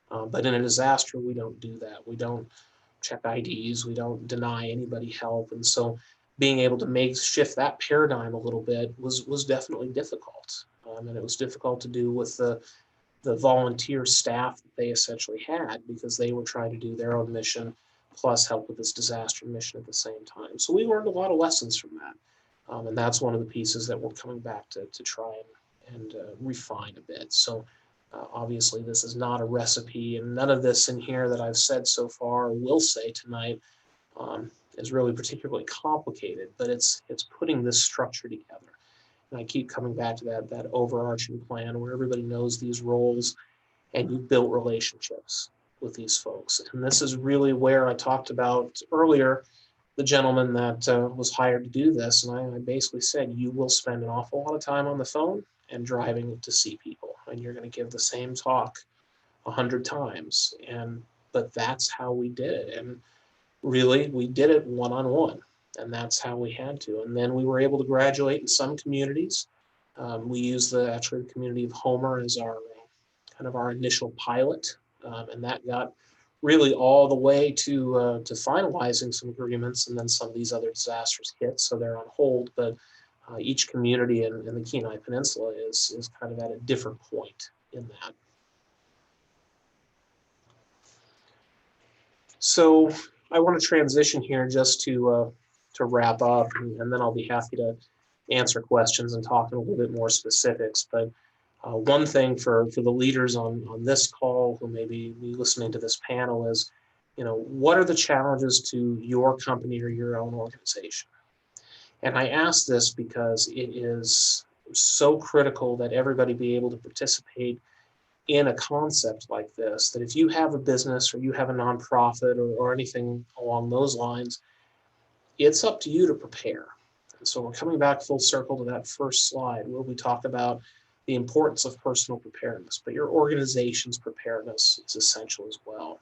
But in a disaster, we don't do that. We don't check IDs. We don't deny anybody help. And so being able to shift that paradigm a little bit was definitely difficult. And it was difficult to do with the volunteer staff that they essentially had because they were trying to do their own mission plus help with this disaster mission at the same time. So we learned a lot of lessons from that. And that's one of the pieces that we're coming back to try and refine a bit. So obviously this is not a recipe, and none of this in here that I've said so far or will say tonight is really particularly complicated, but it's putting this structure together. And I keep coming back to that overarching plan where everybody knows these roles and you build relationships with these folks. And this is really where I talked about earlier, the gentleman that was hired to do this. And I basically said, you will spend an awful lot of time on the phone and driving to see people. And you're going to give the same talk 100 times. But that's how we did it. And really, we did it one-on-one. And that's how we had to. And then we were able to graduate in some communities. We used actually the community of Homer as our kind of our initial pilot. And that got really all the way to finalizing some agreements, and then some of these other disasters hit, so they're on hold. But each community in the Kenai Peninsula is kind of at a different point in that. So I want to transition here just to wrap up, and then I'll be happy to answer questions and talk in a little bit more specifics. But one thing for the leaders on this call who may be listening to this panel is, what are the challenges to your company or your own organization? And I ask this because it is so critical that everybody be able to participate in a concept like this, that if you have a business or you have a nonprofit or anything along those lines, it's up to you to prepare. And so we're coming back full circle to that first slide where we talk about the importance of personal preparedness, but your organization's preparedness is essential as well.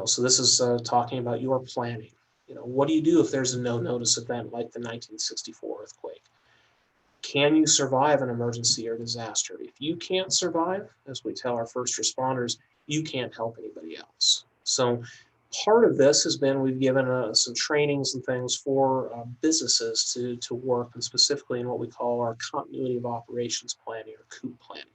So this is talking about your planning. What do you do if there's a no-notice event like the 1964 earthquake? Can you survive an emergency or disaster? If you can't survive, as we tell our first responders, you can't help anybody else. So part of this has been we've given some trainings and things for businesses to work, and specifically in what we call our continuity of operations planning or COOP planning.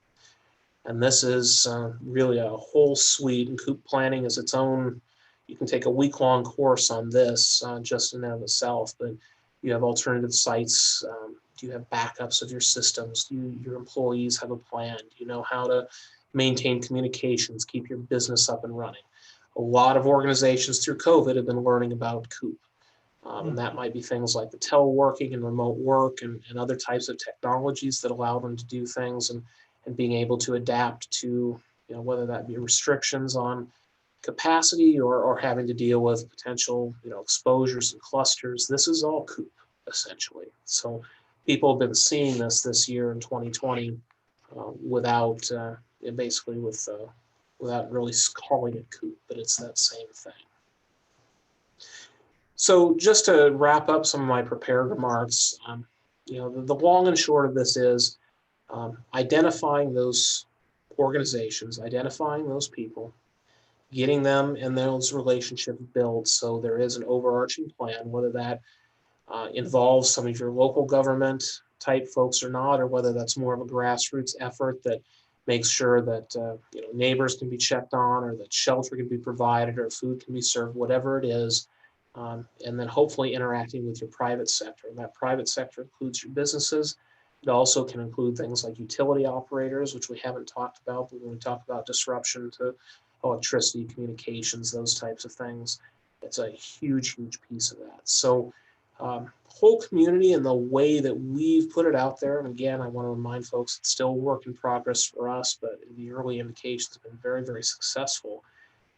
And this is really a whole suite, and coop planning is its own. You can take a week-long course on this just in and of itself, but you have alternative sites. Do you have backups of your systems? Do your employees have a plan? Do you know how to maintain communications, keep your business up and running? A lot of organizations through COVID have been learning about coop. And that might be things like the teleworking and remote work and other types of technologies that allow them to do things, and being able to adapt to, whether that be restrictions on capacity or having to deal with potential, exposures and clusters. This is all coop essentially. So people have been seeing this year in 2020 without basically without really calling it coop, but it's that same thing. So just to wrap up some of my prepared remarks, the long and short of this is identifying those organizations, identifying those people, getting them and those relationships built so there is an overarching plan, whether that involves some of your local government type folks or not, or whether that's more of a grassroots effort that makes sure that neighbors can be checked on, or that shelter can be provided, or food can be served, whatever it is. And then hopefully interacting with your private sector. And that private sector includes your businesses. It also can include things like utility operators, which we haven't talked about, but when we talk about disruption to electricity, communications, those types of things, it's a huge, huge piece of that. So whole community and the way that we've put it out there, and again, I want to remind folks it's still a work in progress for us, but the early indications have been very, very successful,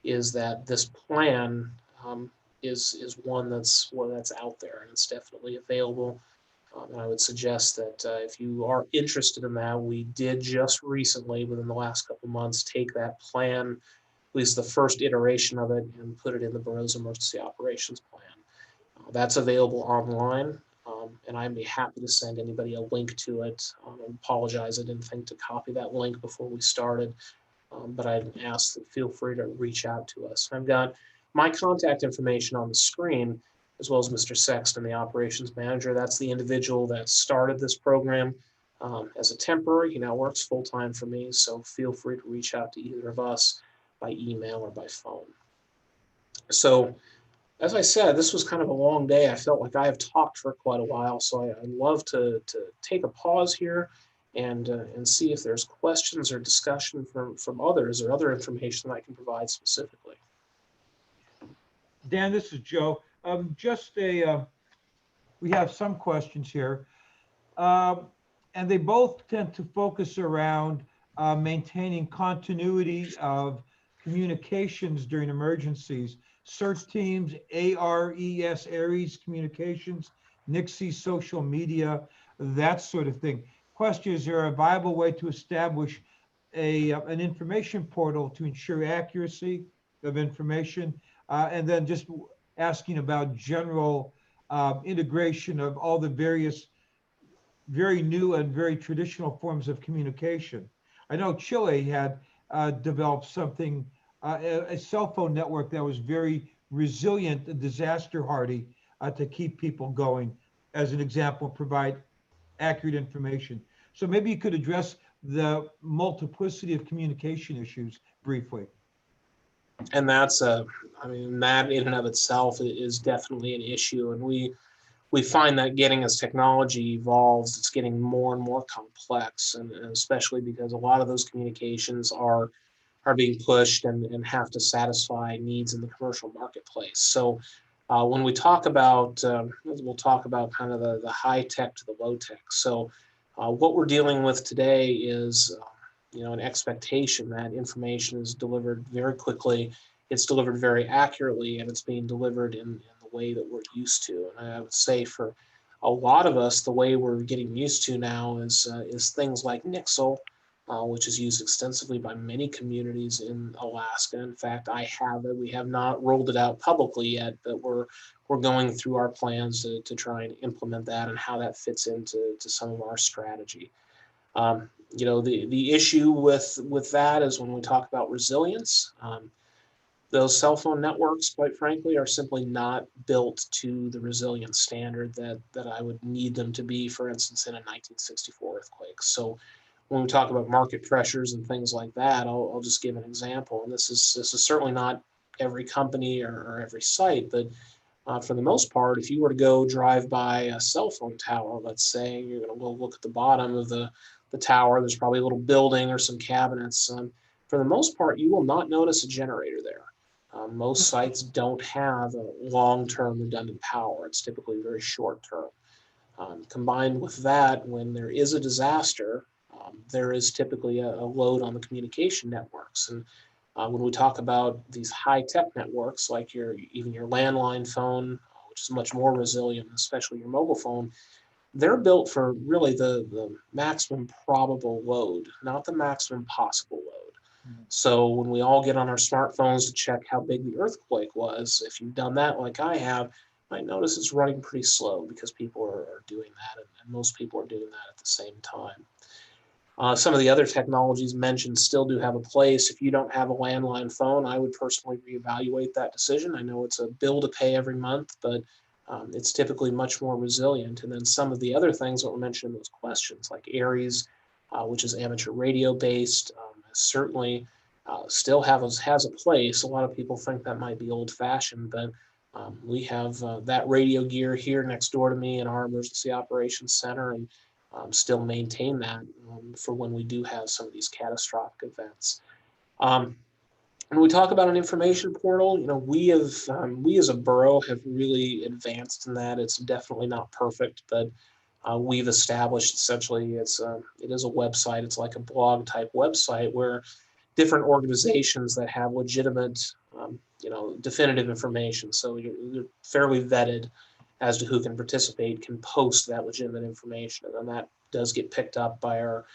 is that this plan is one that's out there, and it's definitely available. And I would suggest that if you are interested in that, we did just recently, within the last couple of months, take that plan, at least the first iteration of it, and put it in the Barroso Emergency Operations Plan. That's available online, and I'd be happy to send anybody a link to it. I apologize, I didn't think to copy that link before we started, but I'd ask that feel free to reach out to us. I've got my contact information on the screen, as well as Mr. Sexton, the operations manager. That's the individual that started this program as a temporary. He now works full-time for me, so feel free to reach out to either of us by email or by phone. So, as I said, this was kind of a long day. I felt like I have talked for quite a while, so I'd love to take a pause here and see if there's questions or discussion from others, or other information that I can provide specifically. Dan, this is Joe. We have some questions here, and they both tend to focus around maintaining continuity of communications during emergencies. CERT teams, ARES communications, NICSI social media, that sort of thing. Question, is there a viable way to establish an information portal to ensure accuracy of information? And then just asking about general integration of all the various very new and very traditional forms of communication. I know Chile had developed something, a cell phone network that was very resilient and disaster hardy to keep people going, as an example, provide accurate information. So maybe you could address the multiplicity of communication issues briefly. And that's that in and of itself is definitely an issue. And we find that getting as technology evolves, it's getting more and more complex, and especially because a lot of those communications are being pushed and have to satisfy needs in the commercial marketplace. So when we talk about, we'll talk about kind of the high tech to the low tech. So what we're dealing with today is an expectation that information is delivered very quickly, it's delivered very accurately, and it's being delivered in the way that we're used to. And I would say for a lot of us, the way we're getting used to now is things like Nixle, which is used extensively by many communities in Alaska. In fact, I have it. We have not rolled it out publicly yet, but we're going through our plans to try and implement that and how that fits into some of our strategy. The issue with that is when we talk about resilience, those cell phone networks, quite frankly, are simply not built to the resilience standard that I would need them to be, for instance, in a 1964 earthquake. So when we talk about market pressures and things like that, I'll just give an example. And this is certainly not every company or every site, but for the most part, if you were to go drive by a cell phone tower, let's say, you're going to go look at the bottom of the tower, there's probably a little building or some cabinets. For the most part, you will not notice a generator there. Most sites don't have a long-term redundant power. It's typically very short-term. Combined with that, when there is a disaster, there is typically a load on the communication networks. And when we talk about these high-tech networks, like even your landline phone, which is much more resilient, especially your mobile phone, they're built for really the maximum probable load, not the maximum possible load. So when we all get on our smartphones to check how big the earthquake was, if you've done that like I have, you might notice it's running pretty slow because people are doing that, and most people are doing that at the same time. Some of the other technologies mentioned still do have a place. If you don't have a landline phone, I would personally reevaluate that decision. I know it's a bill to pay every month, but it's typically much more resilient. And then some of the other things that were mentioned in those questions, like Aries, which is amateur radio based, certainly still has a place. A lot of people think that might be old fashioned, but we have that radio gear here next door to me in our emergency operations center, and still maintain that for when we do have some of these catastrophic events. When we talk about an information portal, we as a borough have really advanced in that. It's definitely not perfect, but we've established essentially it is a website. It's like a blog type website where different organizations that have legitimate, definitive information. So you're fairly vetted as to who can participate, can post that legitimate information. And then that does get picked up by our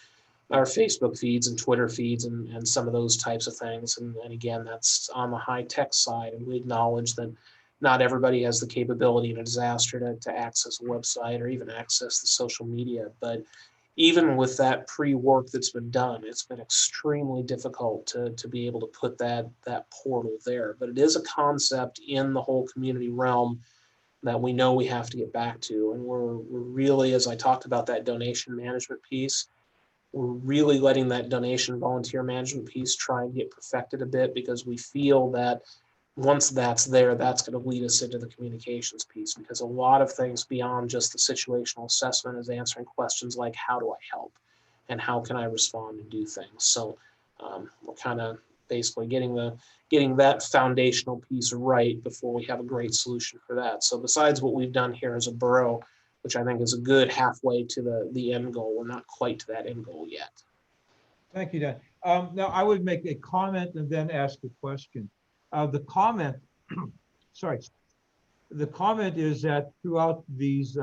Facebook feeds and Twitter feeds and some of those types of things. And again, that's on the high tech side. And we acknowledge that not everybody has the capability in a disaster to access a website or even access the social media. But even with that pre-work that's been done, it's been extremely difficult to be able to put that portal there. But it is a concept in the whole community realm that we know we have to get back to. And we're really, as I talked about that donation management piece, we're really letting that donation volunteer management piece try and get perfected a bit, because we feel that once that's there, that's going to lead us into the communications piece, because a lot of things beyond just the situational assessment is answering questions like, how do I help? And how can I respond and do things? So we're kind of basically getting that foundational piece right before we have a great solution for that. So besides what we've done here as a borough, which I think is a good halfway to the end goal, we're not quite to that end goal yet. Thank you, Dan. Now, I would make a comment and then ask a question. The comment, the comment is that throughout these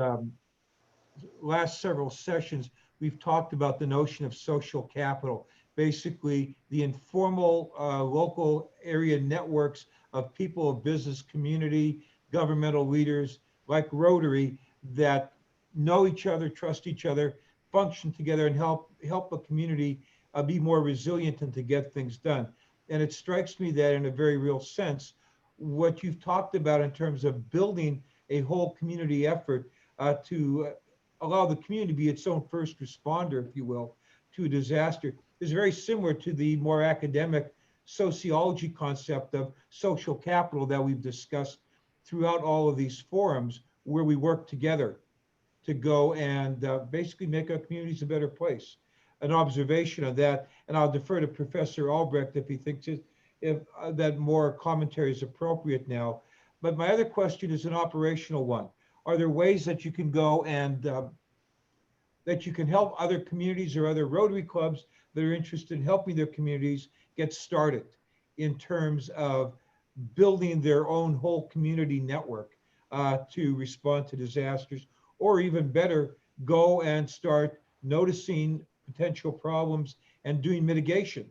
last several sessions, we've talked about the notion of social capital, basically the informal local area networks of people of business, community, governmental leaders like Rotary that know each other, trust each other, function together, and help a community be more resilient and to get things done. And it strikes me that in a very real sense, what you've talked about in terms of building a whole community effort to allow the community to be its own first responder, if you will, to a disaster is very similar to the more academic sociology concept of social capital that we've discussed throughout all of these forums, where we work together to go and basically make our communities a better place. An observation of that, and I'll defer to Professor Albrecht if he thinks that more commentary is appropriate now. But my other question is an operational one. Are there ways that you can go and that you can help other communities or other Rotary clubs that are interested in helping their communities get started in terms of building their own whole community network to respond to disasters, or even better, go and start noticing potential problems and doing mitigation?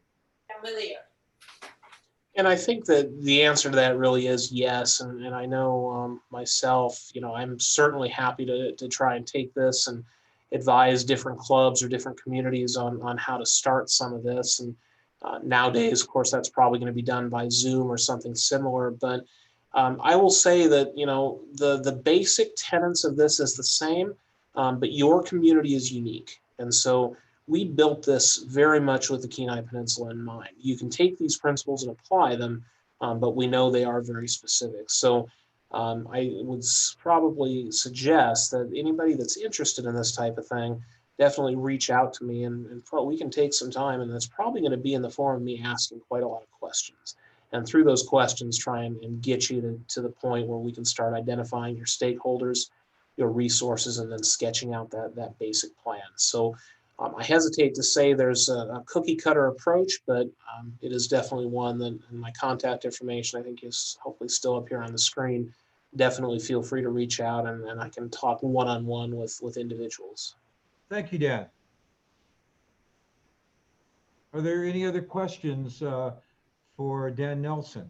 And I think that the answer to that really is yes. And I know myself, I'm certainly happy to try and take this and advise different clubs or different communities on how to start some of this. And nowadays, of course, that's probably going to be done by Zoom or something similar. But I will say that, the basic tenets of this is the same, but your community is unique. And so we built this very much with the Kenai Peninsula in mind. You can take these principles and apply them, but we know they are very specific. So I would probably suggest that anybody that's interested in this type of thing, definitely reach out to me, and we can take some time, and that's probably going to be in the form of me asking quite a lot of questions. And through those questions, try and get you to the point where we can start identifying your stakeholders, your resources, and then sketching out that basic plan. So I hesitate to say there's a cookie cutter approach, but it is definitely one that, and my contact information I think is hopefully still up here on the screen. Definitely feel free to reach out, and I can talk one-on-one with individuals. Thank you, Dan. Are there any other questions for Dan Nelson?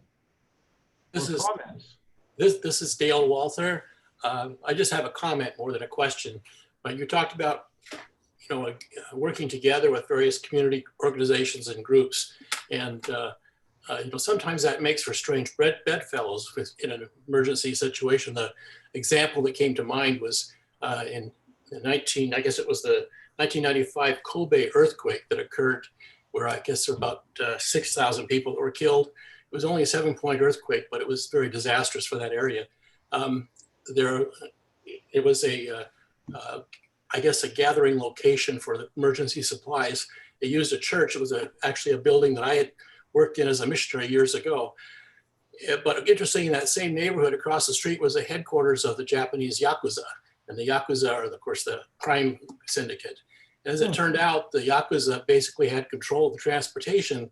This or is comments? this is Dale Walther. I just have a comment more than a question. But you talked about, you know, working together with various community organizations and groups, and you know, sometimes that makes for strange bedfellows in an emergency situation. The example that came to mind was in the I guess it was the 1995 Kobe earthquake that occurred, where I guess there were about 6,000 people that were killed. It was only a 7-point earthquake, but it was very disastrous for that area. It was I guess a gathering location for the emergency supplies. They used a church. It was actually a building that I had worked in as a missionary years ago. But interesting, in that same neighborhood across the street was the headquarters of the Japanese Yakuza. And the Yakuza are, of course, the crime syndicate. And as it turned out, the Yakuza basically had control of the transportation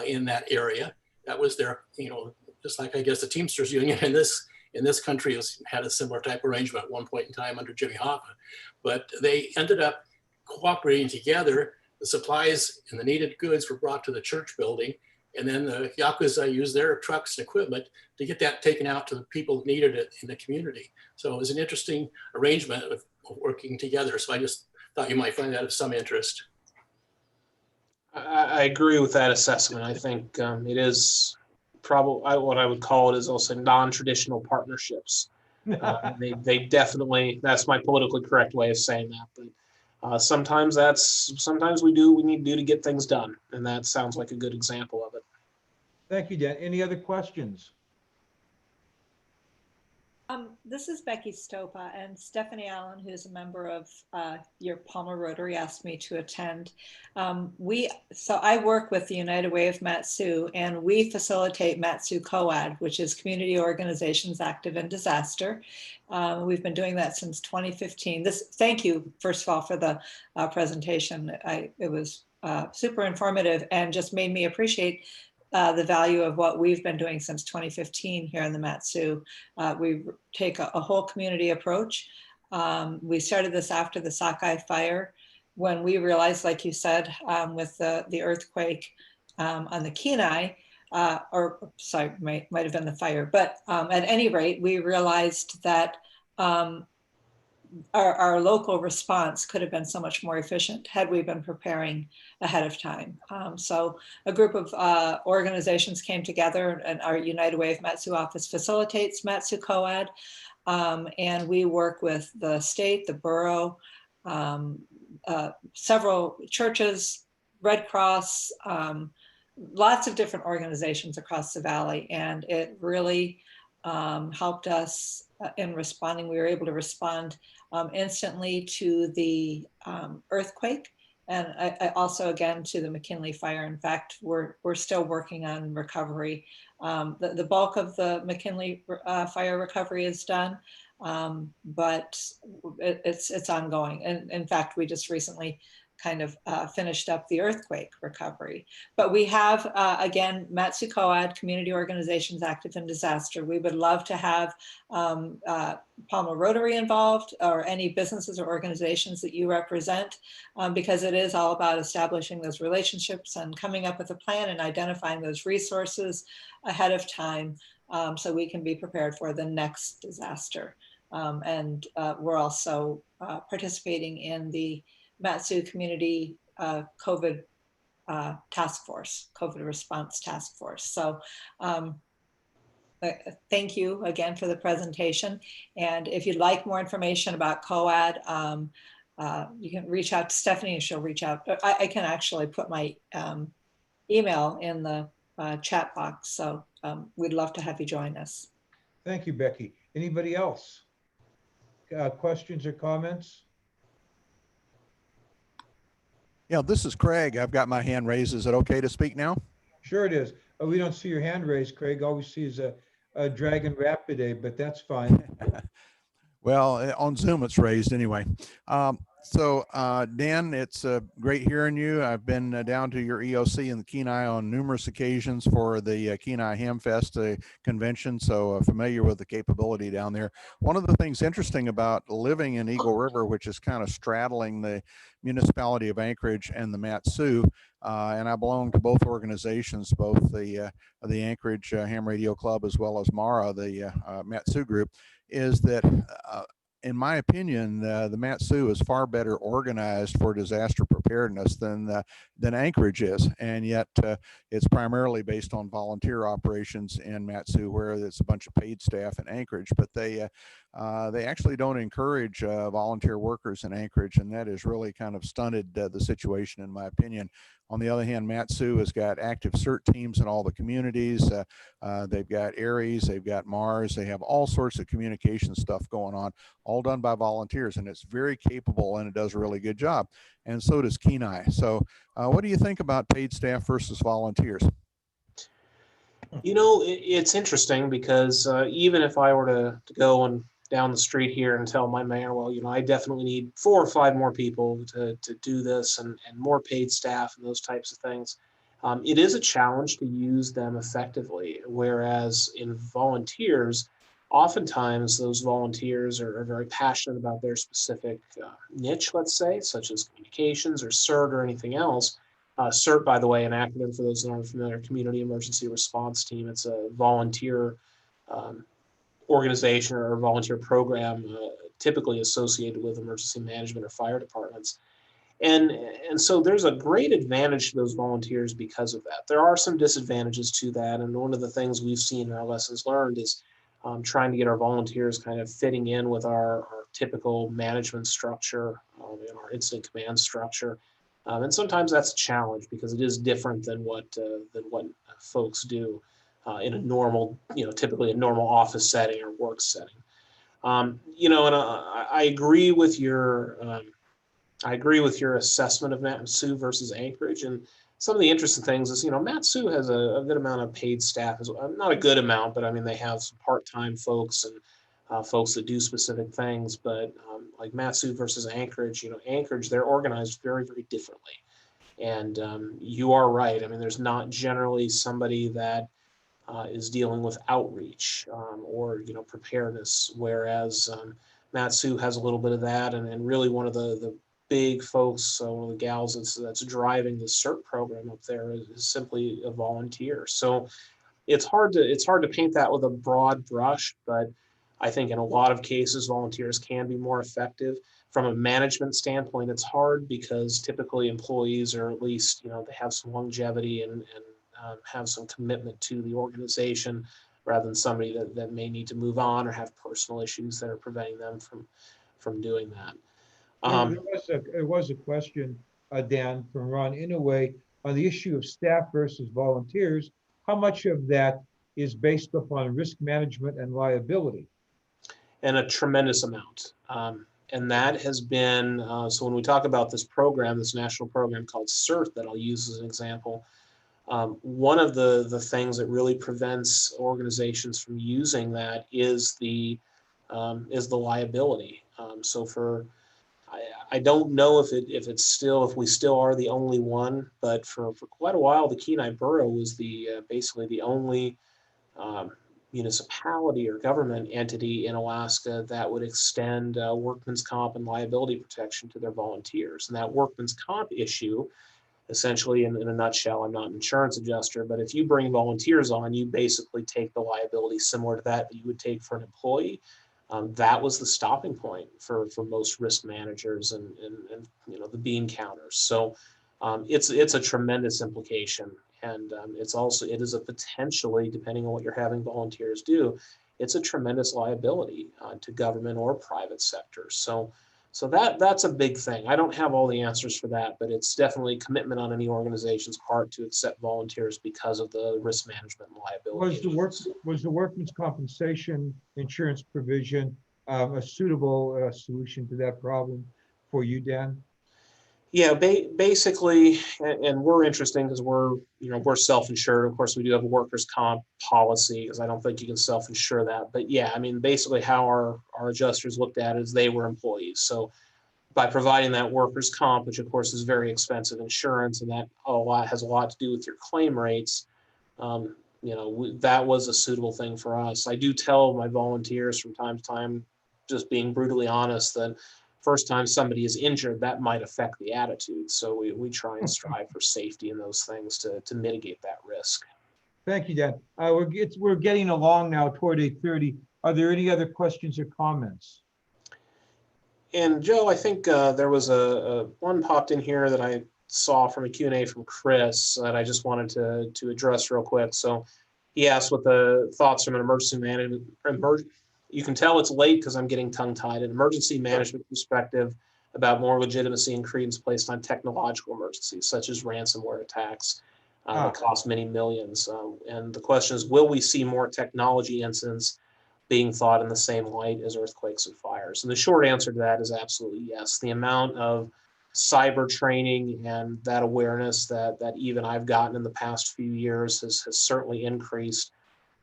in that area. That was their, you know, just like I guess the Teamsters Union in this country had a similar type arrangement at one point in time under Jimmy Hoffa. But they ended up cooperating together. The supplies and the needed goods were brought to the church building, and then the Yakuza used their trucks and equipment to get that taken out to the people that needed it in the community. So it was an interesting arrangement of working together. So I just thought you might find that of some interest. I agree with that assessment. I think it is probably what I would call it is also non-traditional partnerships. They definitely, that's my politically correct way of saying that, but sometimes we need to do to get things done, and that sounds like a good example of it. Thank you, Dan. Any other questions? This is Becky Stopa, and Stephanie Allen, who's a member of your Palmer Rotary, asked me to attend. So I work with the United Way of Mat-Su, and we facilitate Mat-Su COAD, which is Community Organizations Active in Disaster. We've been doing that since 2015. Thank you, first of all, for the presentation. It was super informative and just made me appreciate the value of what we've been doing since 2015 here in the Mat-Su. We take a whole community approach. We started this after the Sockeye fire, when we realized, like you said, with the earthquake on the Kenai, or sorry, might have been the fire, but at any rate, we realized that our local response could have been so much more efficient had we been preparing ahead of time. So a group of organizations came together, and our United Way of Mat-Su office facilitates Mat-Su COAD. And we work with the state, the borough, several churches, Red Cross, lots of different organizations across the valley. And it really helped us in responding. We were able to respond instantly to the earthquake, and I also, again, to the McKinley fire. In fact, we're still working on recovery. The bulk of the McKinley fire recovery is done, but it's ongoing. And in fact, we just recently kind of finished up the earthquake recovery. But we have, again, Mat-Su COAD, Community Organizations Active in Disaster. We would love to have Palmer Rotary involved, or any businesses or organizations that you represent, because it is all about establishing those relationships and coming up with a plan and identifying those resources ahead of time, so we can be prepared for the next disaster. And we're also participating in the Mat-Su Community COVID Task Force, COVID Response Task Force. So thank you again for the presentation. And if you'd like more information about COAD, you can reach out to Stephanie and she'll reach out. I can actually put my email in the chat box. So we'd love to have you join us. Thank you, Becky. Anybody else? Questions or comments? Yeah, this is Craig. I've got my hand raised. Is it okay to speak now? Sure it is. We don't see your hand raised, Craig. All we see is a dragon rapidae, but that's fine. Well, on Zoom, it's raised anyway. Dan, it's great hearing you. I've been down to your EOC in the Kenai on numerous occasions for the Kenai Hamfest convention, so familiar with the capability down there. One of the things interesting about living in Eagle River, which is kind of straddling the municipality of Anchorage and the Mat-Su, and I belong to both organizations, both the Anchorage Ham Radio Club as well as MARA, the Mat-Su group, is that in my opinion, the Mat-Su is far better organized for disaster preparedness than Anchorage is, and yet it's primarily based on volunteer operations in Mat-Su, where it's a bunch of paid staff in Anchorage. But they actually don't encourage volunteer workers in Anchorage, and that has really kind of stunted the situation, in my opinion. On the other hand, Mat-Su has got active CERT teams in all the communities. They've got ARES, they've got MARS, they have all sorts of communication stuff going on, all done by volunteers, and it's very capable and it does a really good job. And so does Kenai. So what do you think about paid staff versus volunteers? You know, it's interesting because even if I were to go and down the street here and tell my mayor, well, you know, I definitely need 4 or 5 more people to do this and more paid staff and those types of things. It is a challenge to use them effectively, whereas in volunteers, oftentimes those volunteers are very passionate about their specific niche, let's say, such as communications or CERT or anything else. CERT, by the way, an acronym for those that aren't familiar, Community Emergency Response Team. It's a volunteer organization or a volunteer program typically associated with emergency management or fire departments. And so there's a great advantage to those volunteers because of that. There are some disadvantages to that. And one of the things we've seen in our lessons learned is trying to get our volunteers kind of fitting in with our typical management structure, our incident command structure. And sometimes that's a challenge because it is different than what folks do in a normal, typically a normal office setting or work setting. And I agree with your assessment of Mat-Su versus Anchorage. And some of the interesting things is, Mat-Su has a good amount of paid staff, not a good amount, but I mean, they have some part-time folks and folks that do specific things. But like Mat-Su versus Anchorage, Anchorage, they're organized very, very differently. And you are right. I mean, there's not generally somebody that is dealing with outreach or preparedness, whereas Mat-Su has a little bit of that, and really one of the big folks, one of the gals that's driving the CERT program up there is simply a volunteer. So it's hard to paint that with a broad brush, but I think in a lot of cases volunteers can be more effective. From a management standpoint, it's hard because typically employees are at least they have some longevity and have some commitment to the organization, rather than somebody that may need to move on or have personal issues that are preventing them from doing that. There was a question, Dan, from Ron Inouye on the issue of staff versus volunteers. How much of that is based upon risk management and liability? And a tremendous amount. And that has been, so when we talk about this program, this national program called CERT that I'll use as an example, one of the things that really prevents organizations from using that is the liability. I don't know if we still are the only one, but for quite a while, the Kenai Borough was basically the only municipality or government entity in Alaska that would extend workman's comp and liability protection to their volunteers. And that workman's comp issue, essentially, in a nutshell, I'm not an insurance adjuster, but if you bring volunteers on, you basically take the liability similar to that you would take for an employee. That was the stopping point for most risk managers and the bean counters. So it's a tremendous implication, and it is a potentially, depending on what you're having volunteers do, it's a tremendous liability to government or private sector. So So that's a big thing. I don't have all the answers for that, but it's definitely commitment on any organization's part to accept volunteers because of the risk management and liability. Was the workman's compensation insurance provision a suitable solution to that problem for you, Dan? Yeah, basically, and we're interesting because we're self-insured. Of course, we do have a workers' comp policy because I don't think you can self-insure that. But yeah, I mean, basically how our adjusters looked at it is they were employees. So by providing that workers' comp, which of course is very expensive insurance, and that has a lot to do with your claim rates, that was a suitable thing for us. I do tell my volunteers from time to time, just being brutally honest, that first time somebody is injured, that might affect the attitude. So we try and strive for safety in those things to mitigate that risk. Thank you, Dan. We're getting along now toward 8:30. Are there any other questions or comments? And Joe, I think there was a one popped in here that I saw from a Q&A from Chris that I just wanted to address real quick. So he asked what the thoughts from an emergency management, you can tell it's late because I'm getting tongue-tied, an emergency management perspective about more legitimacy and credence placed on technological emergencies, such as ransomware attacks that cost many millions. And the question is, will we see more technology incidents being thought in the same light as earthquakes and fires? And the short answer to that is absolutely yes. The amount of cyber training and that awareness that even I've gotten in the past few years has certainly increased.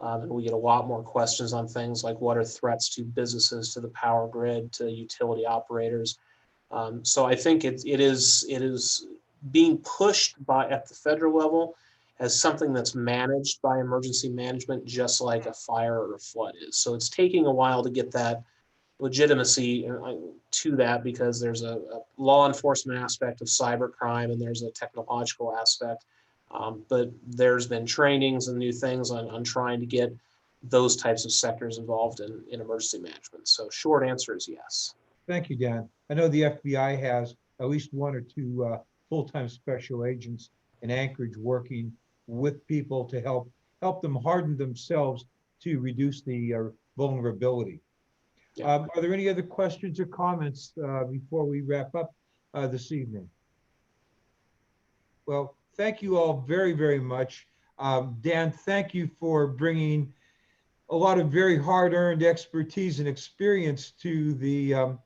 And we get a lot more questions on things like what are threats to businesses, to the power grid, to utility operators. So I think it is being pushed at the federal level as something that's managed by emergency management, just like a fire or a flood is. So it's taking a while to get that legitimacy to that, because there's a law enforcement aspect of cybercrime and there's a technological aspect. But there's been trainings and new things on trying to get those types of sectors involved in emergency management. So short answer is yes. Thank you, Dan. I know the FBI has at least one or two full-time special agents in Anchorage working with people to help them harden themselves to reduce the vulnerability. Yeah. Are there any other questions or comments before we wrap up this evening? Well, thank you all very, very much. Dan, thank you for bringing a lot of very hard-earned expertise and experience to the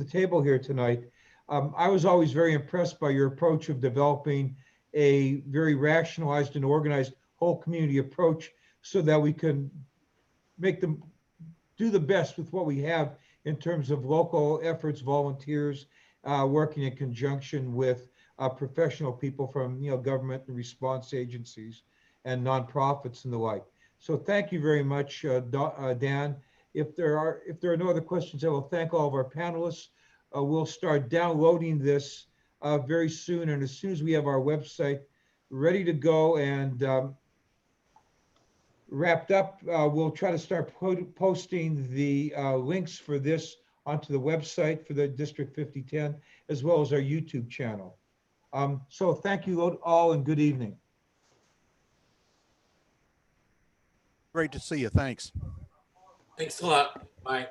table here tonight. I was always very impressed by your approach of developing a very rationalized and organized whole community approach so that we can do the best with what we have in terms of local efforts, volunteers, working in conjunction with professional people from government and response agencies and nonprofits and the like. So thank you very much, Dan. If there are no other questions, I will thank all of our panelists. We'll start downloading this very soon, and as soon as we have our website ready to go and wrapped up, we'll try to start posting the links for this onto the website for the District 5010, as well as our YouTube channel. So thank you all and good evening. Great to see you. Thanks. Thanks a lot. Bye.